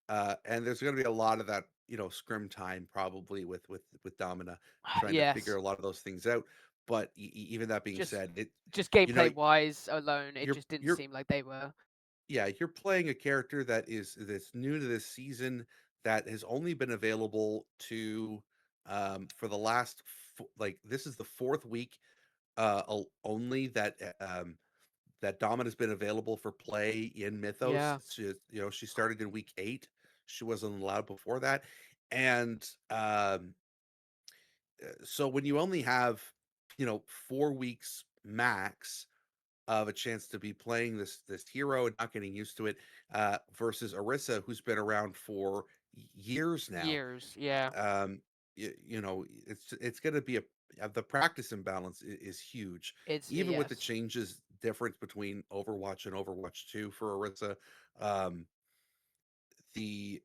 And there's going to be a lot of that, scrim time probably with Domina trying to figure a lot of those things out. But even that being said, just gameplay wise alone, it just didn't seem like they were. Yeah, you're playing a character that's new to this season, that has only been available to for the last this is the 4th week only that that Domina's been available for play in Mythos. Yeah. She started in week 8. She wasn't allowed before that, and so when you only have 4 weeks max of a chance to be playing this hero and not getting used to it, versus Orisa, who's been around for years now. Years. Yeah. It's going to be the practice imbalance is huge. It's Even with the yes. changes difference between Overwatch and Overwatch 2 for Orisa, um, the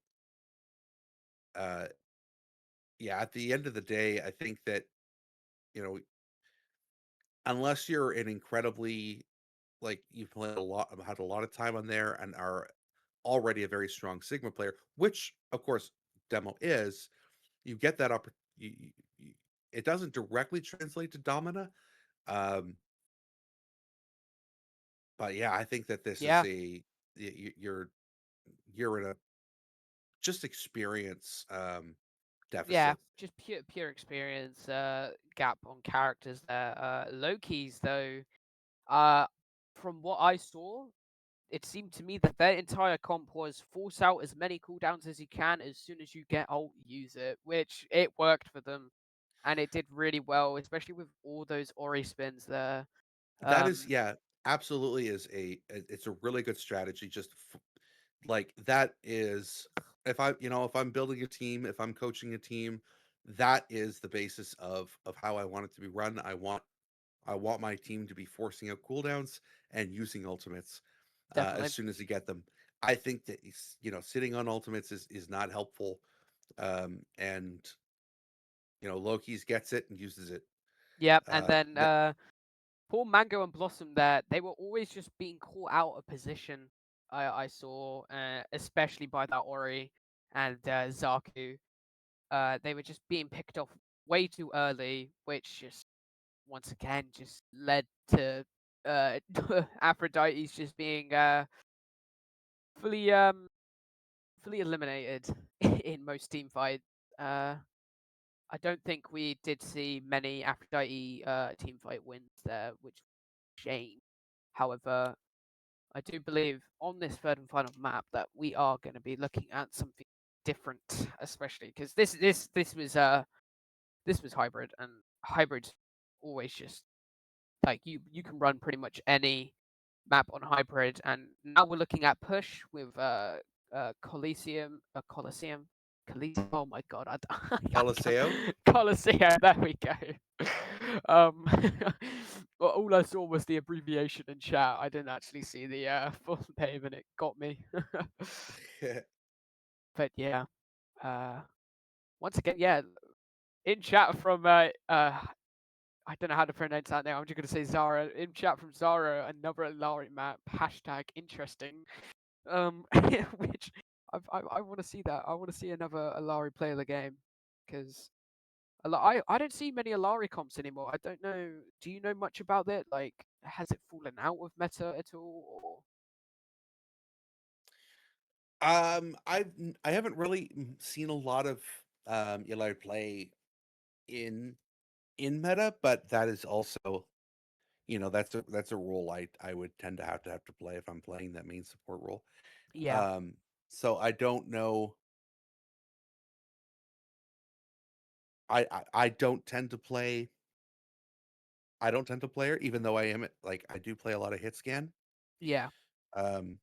uh, yeah, at the end of the day, I think that you know unless you're an incredibly like you've played a lot, had a lot of time on there, and are already a very strong Sigma player, which of course Demo is, you get that opportunity. It doesn't directly translate to Domina, um, but yeah, I think that this is Yeah. you're in a just experience Yeah. deficit. Just pure experience. Gap on characters there. Loki's though. Uh, from what I saw, it seemed to me that their entire comp was force out as many cooldowns as you can. As soon as you get ult, use it, which it worked for them, and it did really well, especially with all those Ori spins there. That is, Um, yeah, absolutely is it's a really good strategy. Like that is if I'm building a team, if I'm coaching a team, that is the basis of how I want it to be run. I want my team to be forcing out cooldowns and using ultimates as Definitely. soon as you get them. I think that sitting on ultimates is not helpful. And Loki's gets it and uses it. Yep. And then That poor Mango and Blossom there, they were always just being caught out of position. I saw, especially by that Ori and Zaku. They were just being picked off way too early, which just once again just led to uh, Aphrodite's just being fully fully eliminated in most team fights. Uh, I don't think we did see many Aphrodite team fight wins there, which shame. However, I do believe on this third and final map that we are going to be looking at something different, especially because this was hybrid, and hybrid always just like you can run pretty much any map on hybrid, and now we're looking at push with Coliseum. Coliseum. Oh my god, Eliseo. Coliseum. There we go. Um, well, all I saw was the abbreviation in chat. I didn't actually see the full name, and it got me. But yeah, uh, once again, yeah, in chat from I don't know how to pronounce that now. I'm just gonna say Zara. In chat from Zara, another Lari map. Hashtag interesting. Which I want to see that. I want to see another Alari play the game because I don't see many Alari comps anymore. I don't know. Do you know much about it? Like, has it fallen out of meta at all? Or I haven't really seen a lot of Eli play in meta, but that is also that's a role I would tend to have to play if I'm playing that main support role. yeah, Um, so I don't know. I don't tend to play. I don't tend to play her, even though I do play a lot of hit scan. yeah, Um,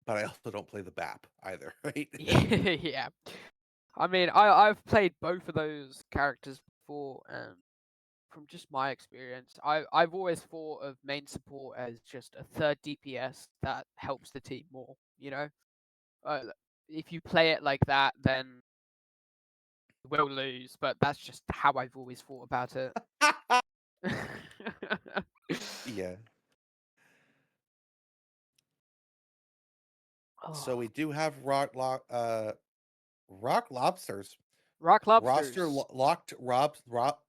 but I also don't play the BAP either, right? yeah. I mean, I've played both of those characters before, and from just my experience, I've always thought of main support as just a third DPS that helps the team more. Uh, if you play it like that, then you will lose. But that's just how I've always thought about it. Yeah. So Oh, we do have rock lobsters. rock Roster lobsters. locked rosters.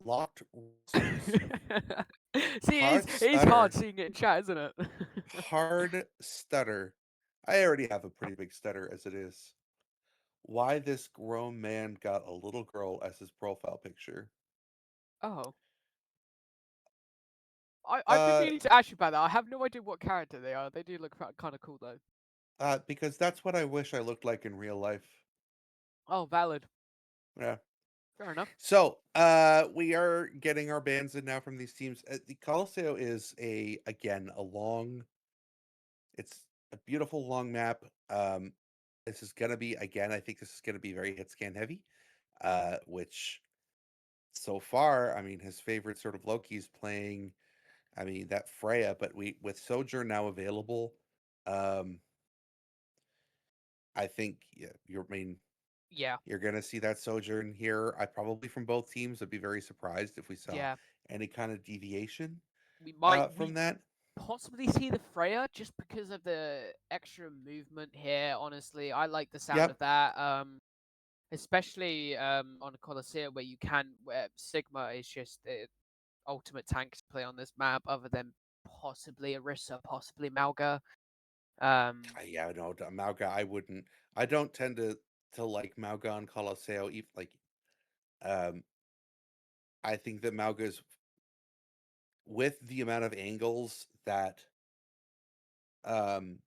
See, Hard it is hard stutter. seeing it in chat, isn't it? Hard stutter. I already have a pretty big stutter as it is. Why this grown man got a little girl as his profile picture? Oh, I've been meaning to ask you about that. I have no idea what character they are. They do look kind of cool though. Because that's what I wish I looked like in real life. Oh, valid. Yeah. Fair enough. So, we are getting our bands in now from these teams. The Colosseo is again, it's a beautiful long map. This is gonna be, again, I think this is gonna be very hit scan heavy, which so far, I mean, his favorite sort of Loki is playing, I mean, that Freya, but with Sojourn now available, um, I think, yeah, Yeah, you're gonna see that Sojourn here. I probably from both teams. I'd be very surprised if we saw yeah. any kind of deviation We from that. possibly see the Freya just because of the extra movement here. Honestly, I like the sound of Yep. that. Especially on a Colosseum where Sigma is just the ultimate tank to play on this map, other than possibly Orisa, possibly Malga. Um, Yeah, no, Mauga, I wouldn't. I don't tend to like Mauga on Colosseo. Um, I think that Mauga's with the amount of angles um,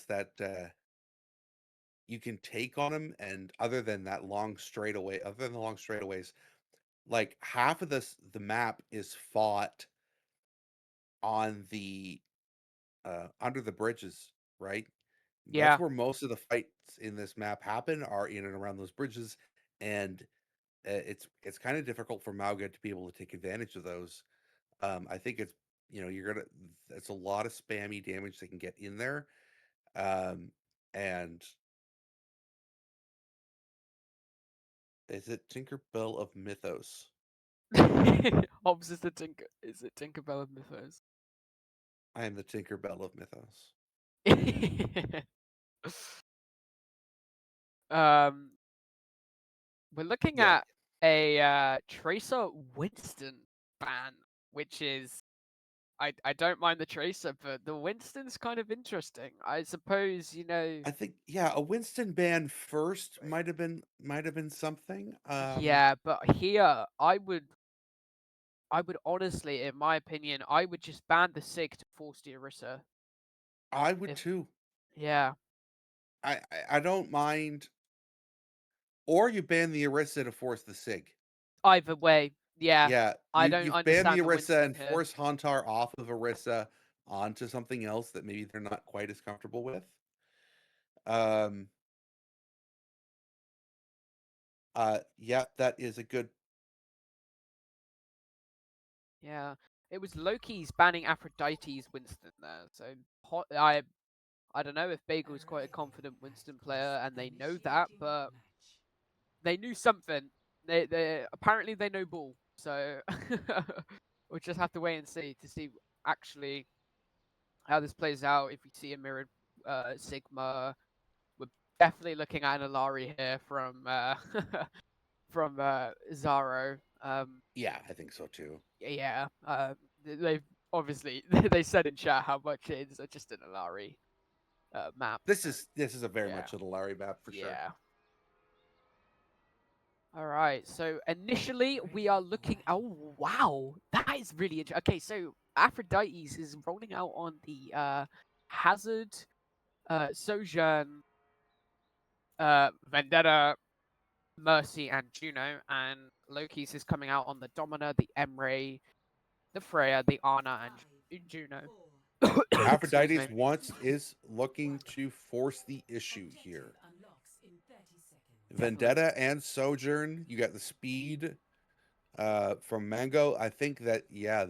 that you can take on him, and other than the long straightaways, like half of the map is fought on the under the bridges, right? That's yeah, where most of the fights in this map happen, are in and around those bridges, and it's kind of difficult for Mauga to be able to take advantage of those. I think it's a lot of spammy damage that can get in there, and is it Tinkerbell of Mythos? Hobbs is the Tinker. Is it Tinkerbell of Mythos? I am the Tinkerbell of Mythos. um, we're looking Yeah, at a Tracer Winston ban, which is I don't mind the Tracer, but the Winston's kind of interesting. I suppose I think, yeah, a Winston ban first might have been something. yeah, but here I would honestly, in my opinion, I would just ban the Sig to force the Orisa. I would If too. yeah, I don't mind, or you ban the Orisa to force the Sig. either way, yeah, Yeah, I don't you've banned the understand the Orisa Winston and here. force Hauntar off of Orisa onto something else that maybe they're not quite as comfortable with. Um, yeah, that is a good. Yeah, it was Loki's banning Aphrodite's Winston there, so I don't know if Bagel is quite a confident Winston player, and they know that, but they knew something. They apparently they know ball, so we'll just have to wait and see to see actually how this plays out. If we see a mirrored Sigma, we're definitely looking at an Alari here from from Zaro. Yeah, I think so too. Yeah, they've obviously they said in chat how much it is just an Alari map. This is a very Yeah, much a Larry map for sure. yeah. All right. So initially we are looking. Oh wow, that is really interesting. Okay, so Aphrodite's is rolling out on the Hazard, Sojourn, Vendetta, Mercy, and Juno, and Loki's is coming out on the Domina, the Emre, the Freya, the Ana, and Juno. Excuse me. Aphrodite's once is looking to force the issue here. Definitely. Vendetta and Sojourn, you got the speed from Mango. I think that, yeah,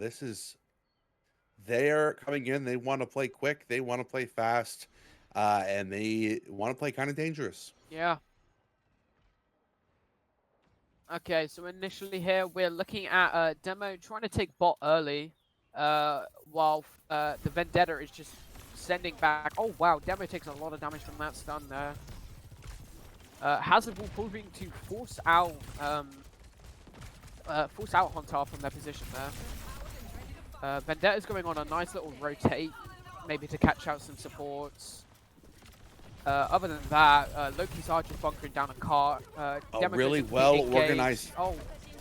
they're coming in. They want to play quick. They want to play fast, and they want to play kind of dangerous. Yeah. Okay, so initially here we're looking at Demo trying to take bot early, while the Vendetta is just sending back. Oh wow, Demo takes a lot of damage from that stun there. Hazard will proving to force out Hontar from their position there. Vendetta's going on a nice little rotate, maybe to catch out some supports. Other than that, Loki's are just bunkering down a cart. A Demo goes really in well engage. organized. Oh,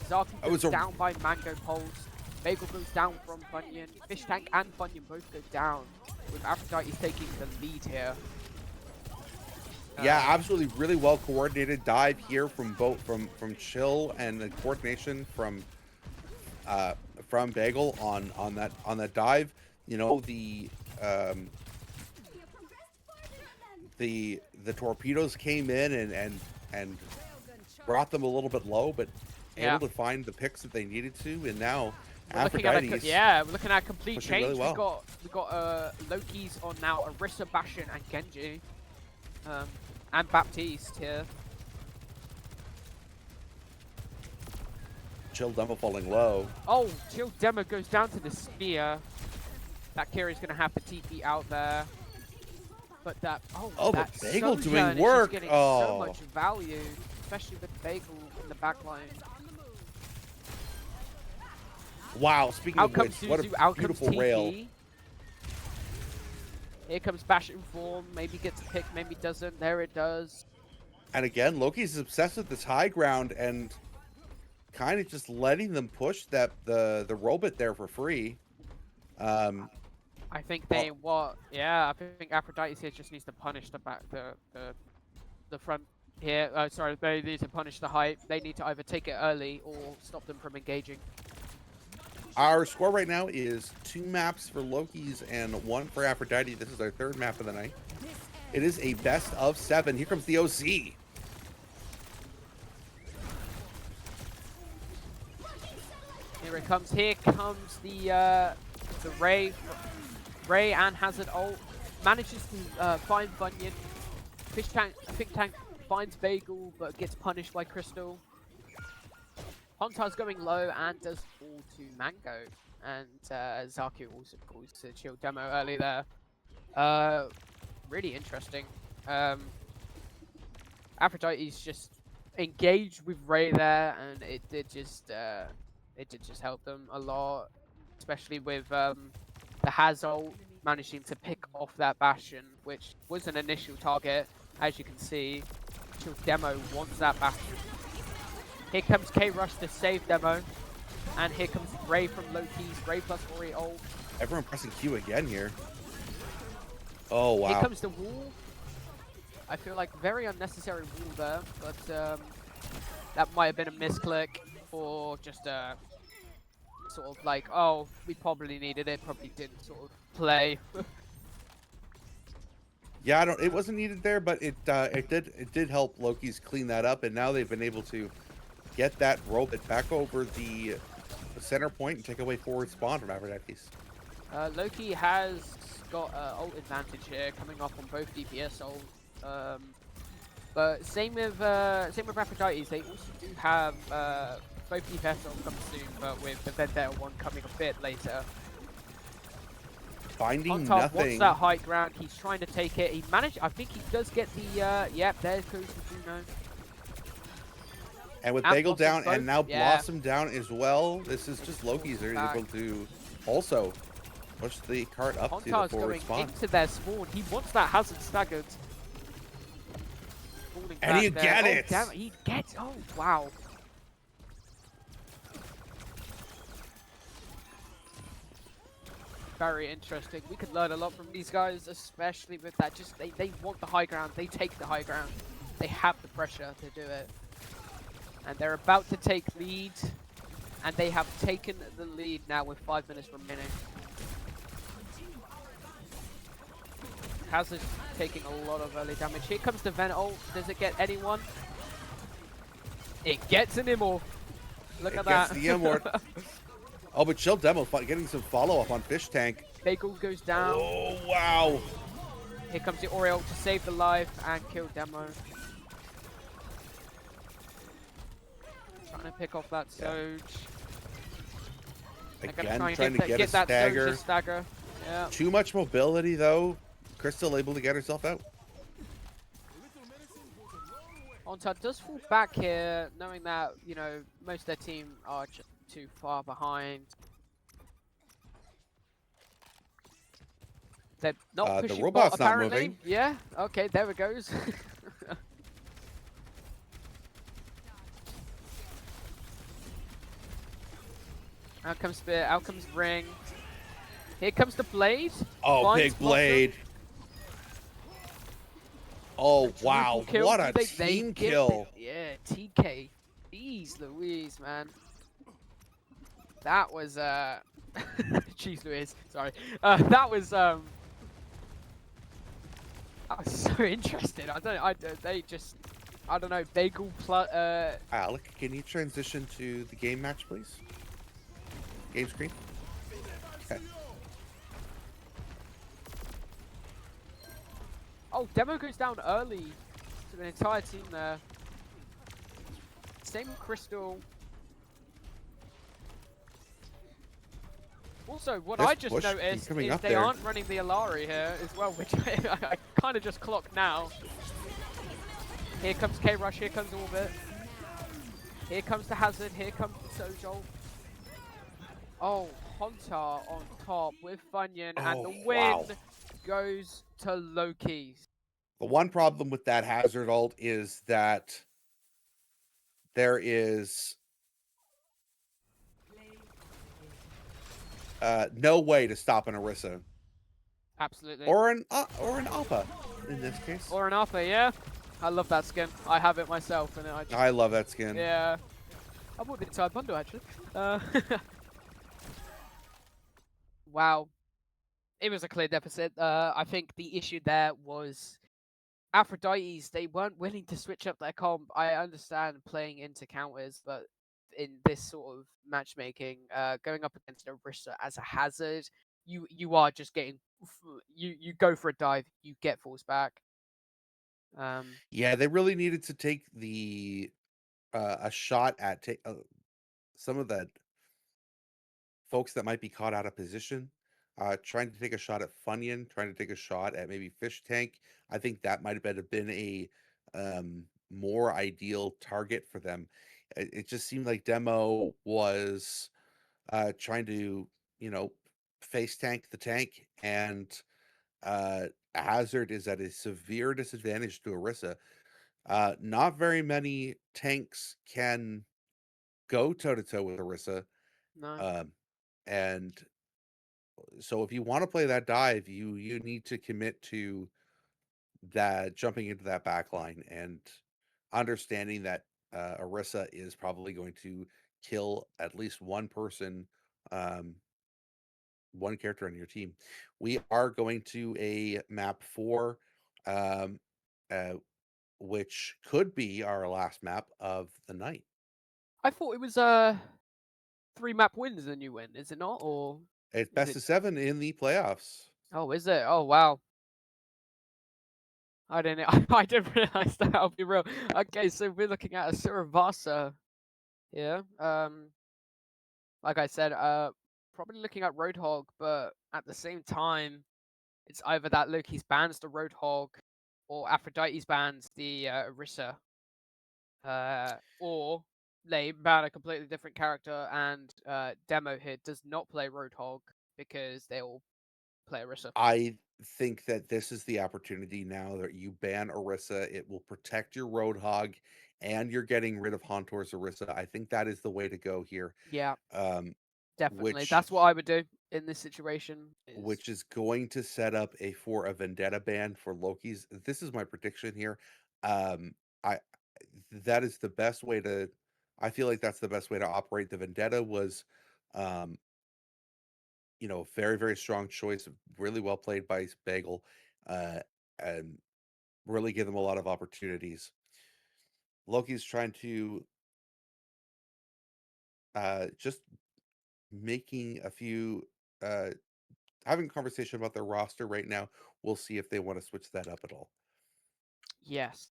Zarky It was goes a- down by Mango Pulse. Bagel goes down from Bunyan. Fish Tank and Bunyan both go down, with Aphrodite taking the lead here. Yeah, absolutely, really well coordinated dive here from both from Chill, and the coordination from Bagel on that dive. You know, the torpedoes came in and brought them a little bit low, but able to find the picks that they needed to, and now Aphrodite's we're looking at a complete pushing change. really well. We got Loki's on now, Orisa, Bastion, and Genji, and Baptiste here. Chill Demo falling low. Oh, Chill Demo goes down to the spear. That Kiri's gonna have to TP out there. But that but Bagel Sojourn doing is work. just getting so much value, especially with Bagel in the backline. Wow, speaking Out of comes which, what Suzu, a out beautiful comes rail. TP. Here comes Bastion form. Maybe gets a pick, maybe doesn't. There it does. And again, Loki's obsessed with this high ground and kind of just letting them push the robot there for free. I think they I think Aphrodite here just needs to punish the front here. Sorry, they need to punish the height. They need to either take it early or stop them from engaging. Our score right now is 2 maps for Loki's and 1 for Aphrodite. This is our 3rd map of the night. It is a best of 7. Here comes the OC. Here it comes. Here comes the Ray. Ray and Hazard ult manages to find Bunyan. Fish Tank finds Bagel but gets punished by Crystal. Hontar's going low and does fall to Mango, and Zaku also calls to Chill Demo early there. Really interesting. Aphrodite's just engaged with Ray there, and it did just help them a lot, especially with the Hazard managing to pick off that Bastion, which was an initial target. As you can see, Chill Demo wants that Bastion. Here comes K-Rush to save Demo, and here comes Ray from Loki's. Ray plus Ori ult. Everyone pressing Q again here. Oh, wow. Here comes the wall. I feel like very unnecessary wall there, but that might have been a misclick, or just sort of like, oh, we probably needed it, probably didn't sort of play. Yeah, it wasn't needed there, but it did help Loki's clean that up, and now they've been able to get that robot back over the center point and take away forward spawn from Aphrodite's. Loki has got ult advantage here, coming off on both DPS ult. But same with Aphrodite's, they also do have both DPS ult come soon, but with the Vendetta one coming a bit later. Finding On top, nothing. wants that high ground. He's trying to take it. He managed. I think he does get the. Yep, there goes the Juno. And with Bagel down both, and now Blossom down as well, this is just Loki's are able to also push the cart up to the Hontar's forward going spawn. into their spawn. He wants that Hazard staggered. Falling And you back get there. it! Oh, damn it. He gets. Oh, wow. Very interesting. We could learn a lot from these guys, especially with that. Just they want the high ground. They take the high ground. They have the pressure to do it. And they're about to take lead. And they have taken the lead now with 5 minutes remaining. Hazard's taking a lot of early damage. Here comes the Ven ult. Does it get anyone? It gets an Immortal. Look at that. Gets the Immortal. Oh, but Chill Demo getting some follow-up on Fish Tank. Bagel goes down. Oh, wow. Here comes the Oriole to save the life and kill Demo. Trying to pick off that Soge. Again, try and trying to get a that stagger. Soge stagger. Yeah. Too much mobility, though. Crystal able to get herself out. Onta does fall back here, knowing that, you know, most of their team are just too far behind. They're not pushing the robot's bot, not apparently. moving. Yeah, okay, there it goes. Out comes Spear, out comes Ring. Here comes the Blade. Oh, Finds big Blossom. blade. Oh, Quadruple wow. kill. What Do a they team get it? kill. Yeah, TK. Jeez Louise, man. That was jeez Louise, sorry. That was so interesting. I don't know, Bagel plus Alec, can you transition to the game match, please? Game screen? Okay. oh, Demo goes down early to the entire team there. Same Crystal. Also, what This I just push keep noticed coming is up they there. aren't running the Alari here as well, which I kind of just clocked now. Here comes K-Rush, here comes Orbit. Here comes the Hazard, here comes the Sojol. Oh, Hontar on top with Funyun, and Oh, the win wow. goes to Loki. The one problem with that hazard ult is that there is no way to stop an Orisa Absolutely. or an Appa in this case. Or an Alpha, yeah. I love that skin. I have it myself, and I love that skin. yeah. I bought the entire bundle actually. Wow. It was a clear deficit. I think the issue there was Aphrodite's. They weren't willing to switch up their comp. I understand playing into counters, but in this sort of matchmaking, going up against Orisa as a hazard, you are just getting you go for a dive, you get forced back. Yeah, they really needed to take a shot at some of the folks that might be caught out of position. Trying to take a shot at Funyun, trying to take a shot at maybe Fish Tank. I think that might have been a more ideal target for them. It just seemed like Demo was trying to, you know, face tank the tank, and Hazard is at a severe disadvantage to Orisa. Not very many tanks can go toe to toe with Orisa. No. Um, and so if you want to play that dive, you need to commit to that jumping into that back line and understanding that Orisa is probably going to kill at least one person, um, one character on your team. We are going to a map 4, um, uh, which could be our last map of the night. I thought it was 3 map wins and you win, is it not? Or It's is best it of 7 in the playoffs. oh is it? Oh wow. I didn't I didn't realize that, I'll be real. Okay, so we're looking at a Suravasa here. Like I said, probably looking at Roadhog, but at the same time, it's either that Loki's bans the Roadhog or Aphrodite's bans the Orisa. Or they ban a completely different character and Demo here does not play Roadhog because they all play Orisa. I think that this is the opportunity now that you ban Orisa. It will protect your Roadhog, and you're getting rid of Hauntor's Orisa. I think that is the way to go here. Yeah, Um, definitely. which That's what I would do in this situation. Is which is going to set up a vendetta ban for Loki's. This is my prediction here. Um, I that is the best way to. I feel like that's the best way to operate. The vendetta was, um, very very strong choice, really well played by Bagel, and really give them a lot of opportunities. Loki's trying to just making a few uh having a conversation about their roster right now. We'll see if they want to switch that up at all. yes.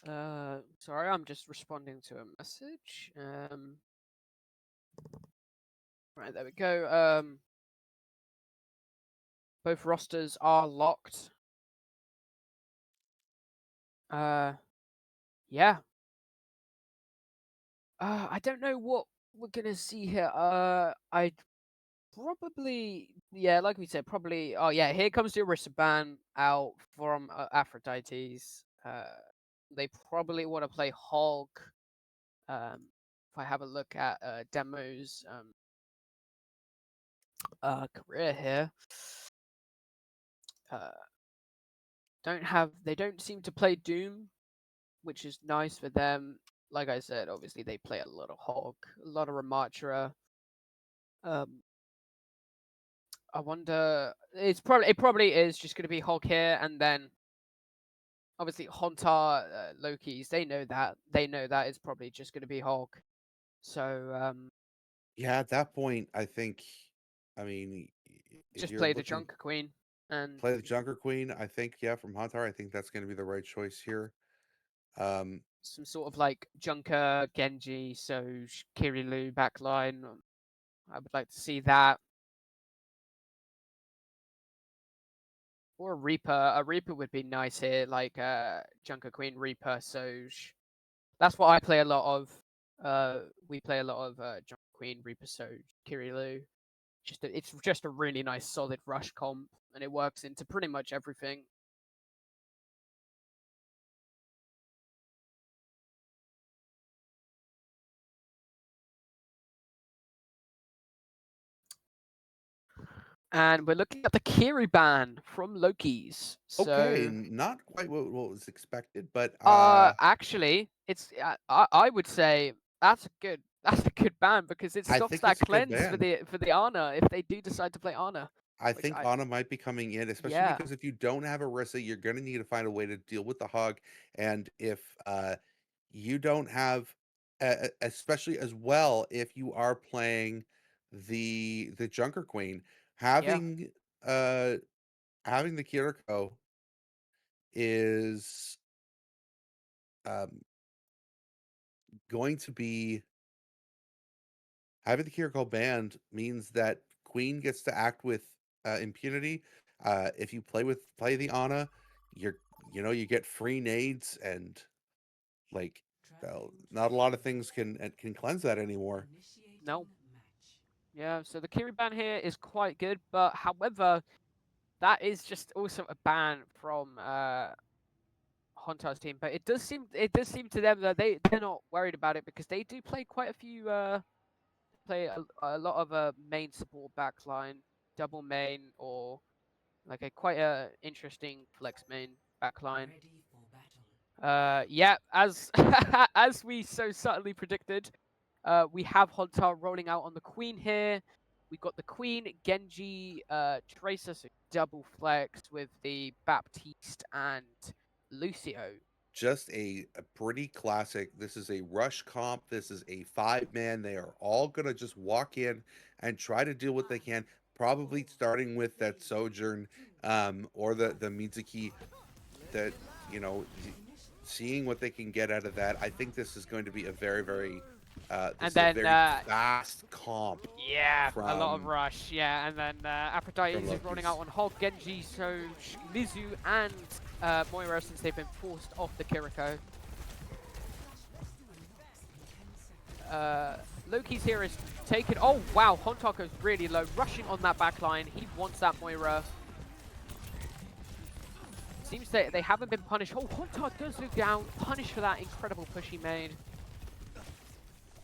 Sorry, I'm just responding to a message. Right, there we go. Both rosters are locked. Yeah. I don't know what we're gonna see here. I probably, yeah, like we said, probably. Oh yeah, here comes the Orisa ban out from Aphrodite's. They probably want to play Hog, um, if I have a look at Demo's career here, they don't seem to play Doom, which is nice for them. Like I said, obviously they play a lot of Hog, a lot of Ramatra. I wonder. It probably is just going to be Hog here, and then obviously Hontar, Loki's. They know that it's probably just going to be Hog. So Yeah, at that point, I think, I mean, if just you're play the looking Junker Queen and play the Junker Queen, I think, yeah, from Hunter, I think that's going to be the right choice here. some sort of like Junker, Genji, Soj, Kirilu backline. I would like to see that. Or a Reaper. A Reaper would be nice here, like Junker Queen, Reaper, Soj. That's what I play a lot of. We play a lot of Junker Queen, Reaper, Soj, Kirilu. It's just a really nice solid rush comp, and it works into pretty much everything. And we're looking at the Kiri ban from Loki's. Okay, So not quite what was expected, but actually, it's I would say that's a good ban because it I stops think that it's a good cleanse for ban. the Ana if they do decide to play Ana. I Which think Ana might be coming in, especially yeah, because if you don't have Orisa, you're going to need to find a way to deal with the Hog. And if you don't have, especially as well, if you are playing the Junker Queen, yeah. having uh having the Kiriko is um going to be having the Kiriko banned means that Queen gets to act with impunity. If you play the Ana, you're you get free nades and like not a lot of things can cleanse that anymore. No. Yeah, so the Kiri ban here is quite good, but however, that is just also a ban from Hontar's team. But it does seem to them that they're not worried about it because they do play quite a few play a lot of main support backline, double main, or like a quite a interesting flex main backline. Yeah, as as we so subtly predicted, we have Hontar rolling out on the Queen here. We've got the Queen, Genji, Tracer, so double flex with the Baptiste and Lucio. Just a pretty classic. This is a rush comp. This is a 5-man. They are all gonna just walk in and try to do what they can. Probably starting with that Sojourn or the Mizuki that seeing what they can get out of that. I think this is going to be a very And this is a then, very fast comp yeah, a lot of from rush. Yeah, and then Aphrodite is rolling Loki's. out on Hog, Genji, Soj, Mizu, and Moira since they've been forced off the Kiriko. Loki's here is taken. Oh wow, Hontar goes really low, rushing on that backline. He wants that Moira. Seems that they haven't been punished. Oh, Hontar does look down, punished for that incredible push he made.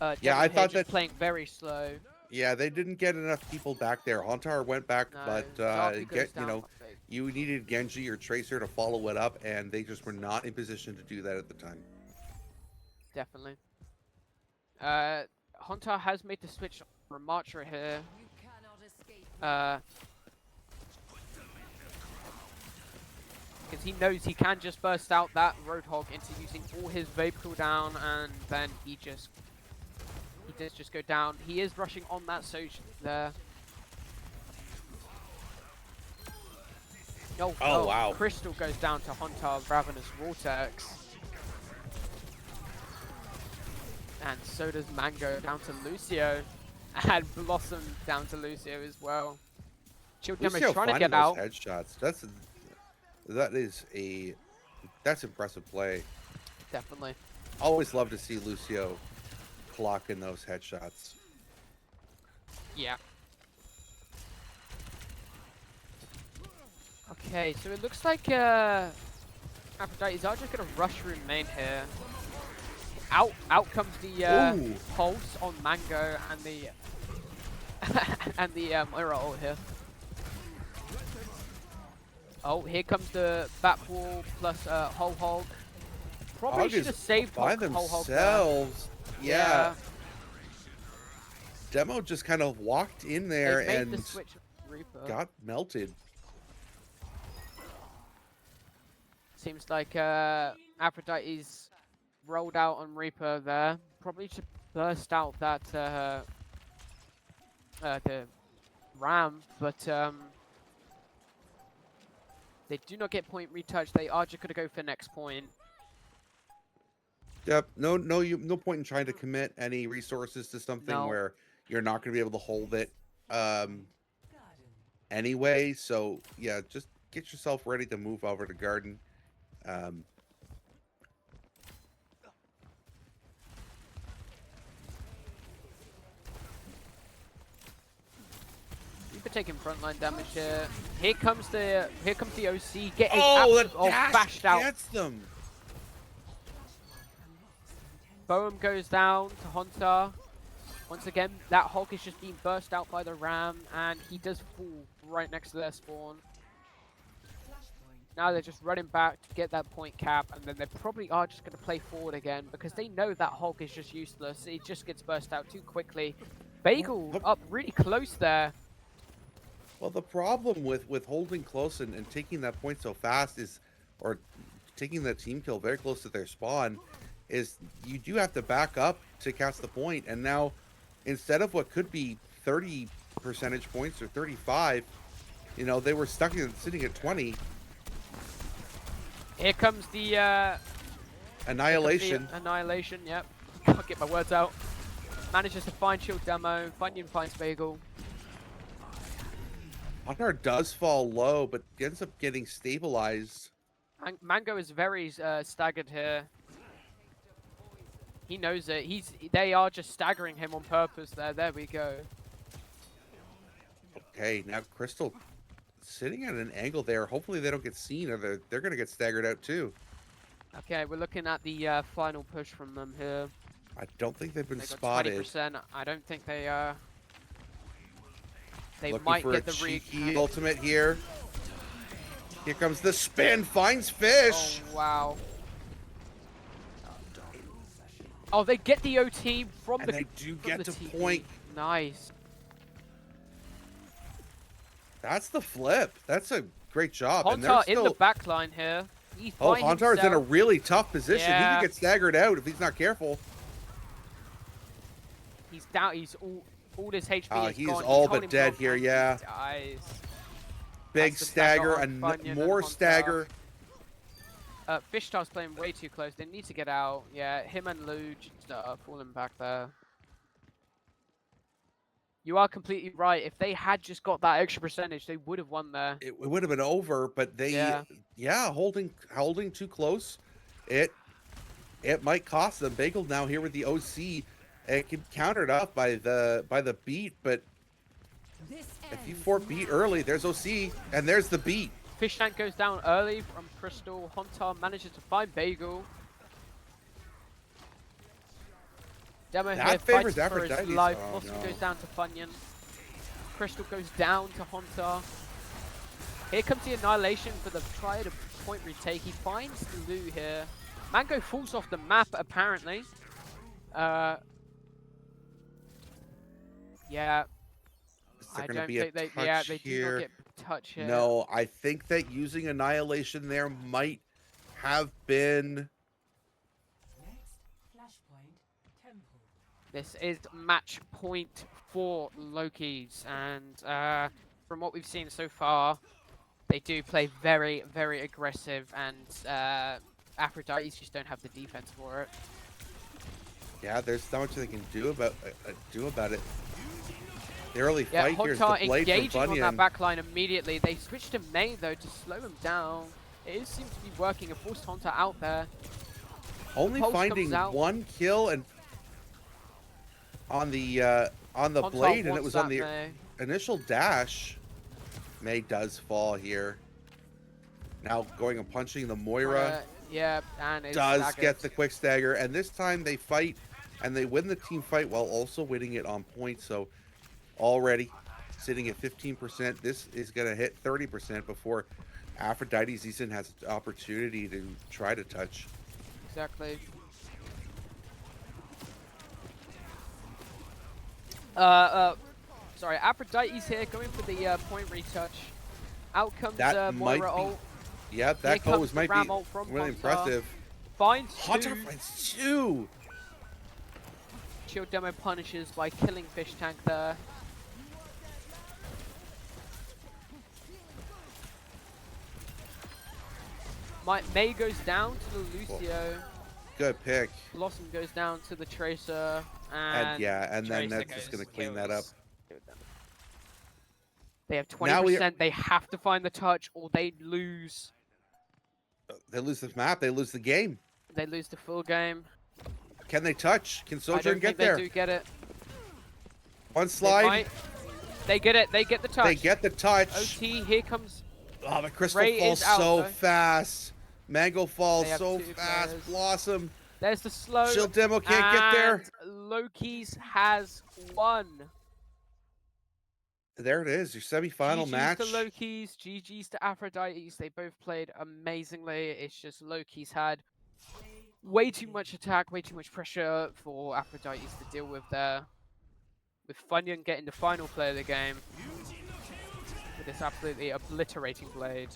Yeah, Demo I here thought just that. playing very slow. Yeah, they didn't get enough people back there. Hunter went back, No, but Zabu goes down quite big. you needed Genji or Tracer to follow it up, and they just were not in position to do that at the time. Definitely. Hontar has made the switch from Martra here. Because he knows he can just burst out that Roadhog into using all his Vape cooldown, and then he does just go down. He is rushing on that Soj there. Oh, Oh, wow. Crystal goes down to Hontar, Ravenous Vortex. And so does Mango down to Lucio. And Blossom down to Lucio as well. Chill Demo Lucio trying to finding get those out. headshots. That's impressive play. Definitely. Always love to see Lucio clocking those headshots. Yeah. Okay, so it looks like Aphrodite's are just going to rush room main here. Out comes the Ooh. pulse on Mango and the and the Moira ult here. Oh, here comes the Bat Ball plus Whole Hog. Probably should have saved by Whole Hog there. themselves. Yeah. Demo just kind of walked in there and the switch Reaper. got melted. Seems like Aphrodite's rolled out on Reaper there. Probably should burst out that the Ram, but they do not get point retouch. They are just going to go for next point. Yep. No point in trying to commit any resources to something where you're not going to be able to hold it anyway. So yeah, just get yourself ready to move over to Garden. Reaper taking frontline damage here. Here comes the OC getting bashed out. Gets them. Boehm goes down to Hunter. Once again, that Hulk is just being burst out by the Ram, and he does fall right next to their spawn. Now they're just running back to get that point cap, and then they probably are just going to play forward again because they know that Hulk is just useless. He just gets burst out too quickly. Bagel up really close there. Well, the problem with holding close and taking that point so fast is, or taking that team kill very close to their spawn, is you do have to back up to cast the point. And now, instead of what could be 30 percentage points or 35, you know, they were sitting at 20. Here comes the Annihilation. Annihilation, yep. Can't get my words out. Manages to find Shield Demo. Funyun finds Bagel. Hunter does fall low, but ends up getting stabilized. Mango is very staggered here. He knows it. They are just staggering him on purpose there. There we go. Okay, now Crystal sitting at an angle there. Hopefully they don't get seen, or they're going to get staggered out too. Okay, we're looking at the final push from them here. I don't think they've been They got spotted. 20%. I don't think they are. They Looking might for get a the cheeky ultimate here. Here comes the spin. Finds fish. Oh, wow. Oh, they get the OT from And they do get to TP. point. Nice. That's the flip. That's a great job. And Hontar they're still in the back line here. He's Oh, by Hontar's in a himself. really tough position. He Yeah. can get staggered out if he's not careful. He's down. He's all his HP is He's gone. all holding but dead block here, and yeah. he dies. Big That's the stagger, stagger on and Funyun more and Hontar. stagger. Fishtail's playing way too close. They need to get out. Yeah, him and Lou just falling back there. You are completely right. If they had just got that extra percentage, they would have won there. It would have been over, but they, yeah, holding too close. It might cost them. Bagel now here with the OC. It can countered up by the beat, but if you fort beat early, there's OC and there's the beat. Fish tank goes down early from Crystal. Hontar manages to find Bagel. Demo That here favors fights for his Aphrodite. life. Oh, Blossom no. goes down to Funyun. Crystal goes down to Hontar. Here comes the Annihilation for the try to point retake. He finds Lou here. Mango falls off the map apparently. Yeah. Is there I going to don't be a think they. touch Yeah, they do here? not get touch here. No, I think that using Annihilation there might have been. This is match point for Loki's, and from what we've seen so far, they do play very, very aggressive, and Aphrodite just don't have the defense for it. Yeah, there's not much they can do about it. The early Yeah, fight here is the Hontar blade from engaging on that Funyun. backline immediately. They switched to May though to slow him down. It seems to be working. It forced Hontar out there. Only Pulse finding comes out. one kill and on the Hontar blade, and it wants was on that the May. initial dash. May does fall here. Now going and punching the Moira. Yeah, and is does staggered. get the quick stagger, and this time they fight and they win the team fight while also winning it on points. So already sitting at 15%. This is going to hit 30% before Aphrodite's even has an opportunity to try to touch. Exactly. Sorry, Aphrodite's here going for the point retouch. Out comes That might Moira be, ult. yeah, Here that comes pose the might Ram be ult from really Hunter. impressive. Finds Hunter two. finds two. Shield Demo punishes by killing Fish Tank there. May goes down to the Lucio. Good pick. Blossom goes down to the Tracer. And And yeah, and then Tracer that's just going goes to clean that up. kills them. They have Now 20%. They have to find the touch or they lose. they lose the map. They lose the game. They lose the full game. Can they touch? Can I Sojourn don't get think they there? do get it. One They slide. might. They get it. They get the touch. They get the touch. OT, here comes. Oh, the crystal Ray falls is out, so though. fast. Mango falls They have so two fast. players. Blossom. There's the slow. Shield Demo can't get there. Loki's has won. There it is, your semifinal GG's match. to Loki's, GG's to Aphrodite's. They both played amazingly. It's just Loki's had way too much attack, way too much pressure for Aphrodite's to deal with there. With Funyun getting the final play of the game. With this absolutely obliterating blade.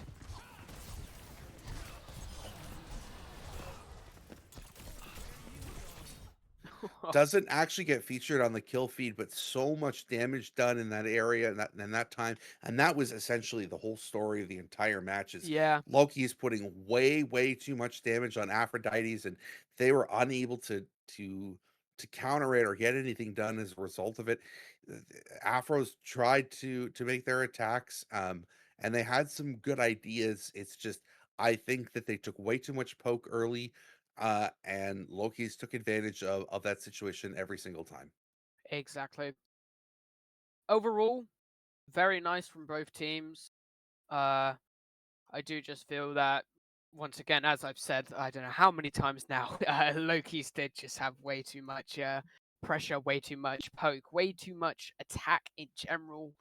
Doesn't actually get featured on the kill feed, but so much damage done in that area and that time. And that was essentially the whole story of the entire matches. Yeah. Loki is putting way too much damage on Aphrodite's, and they were unable to counter it or get anything done as a result of it. Afros tried to make their attacks, and they had some good ideas. It's just I think that they took way too much poke early, and Loki's took advantage of that situation every single time. Exactly. Overall, very nice from both teams. I do just feel that, once again, as I've said, I don't know how many times now, Loki's did just have way too much pressure, way too much poke, way too much attack in general,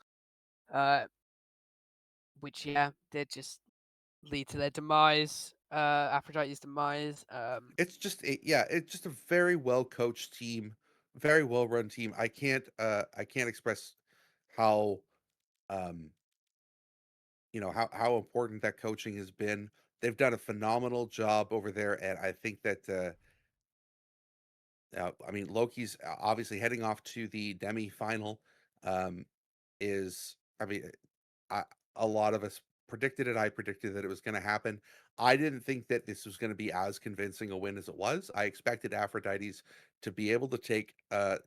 uh, which, yeah, did just lead to their demise, Aphrodite's demise. It's just a very well coached team, very well run team. I can't express how um how important that coaching has been. They've done a phenomenal job over there, and I think that I mean, Loki's obviously heading off to the Demi final. Um, is I mean, I, a lot of us predicted it. I predicted that it was going to happen. I didn't think that this was going to be as convincing a win as it was. I expected Aphrodite's to be able to take a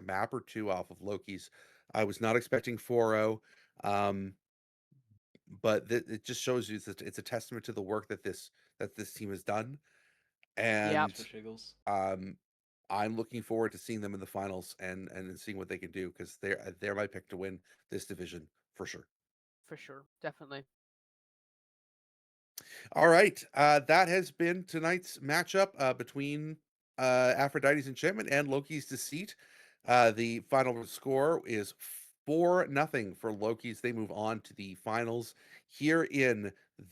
map or two off of Loki's. I was not expecting 4-0. But it just shows you that it's a testament to the work that this team has done, Yeah, and For Shiggles. um, I'm looking forward to seeing them in the finals and seeing what they can do because they're my pick to win this division for sure. for sure, definitely. All right, that has been tonight's matchup between Aphrodite's Enchantment and Loki's Deceit. The final score is 4-0 for Loki's. They move on to the finals here in the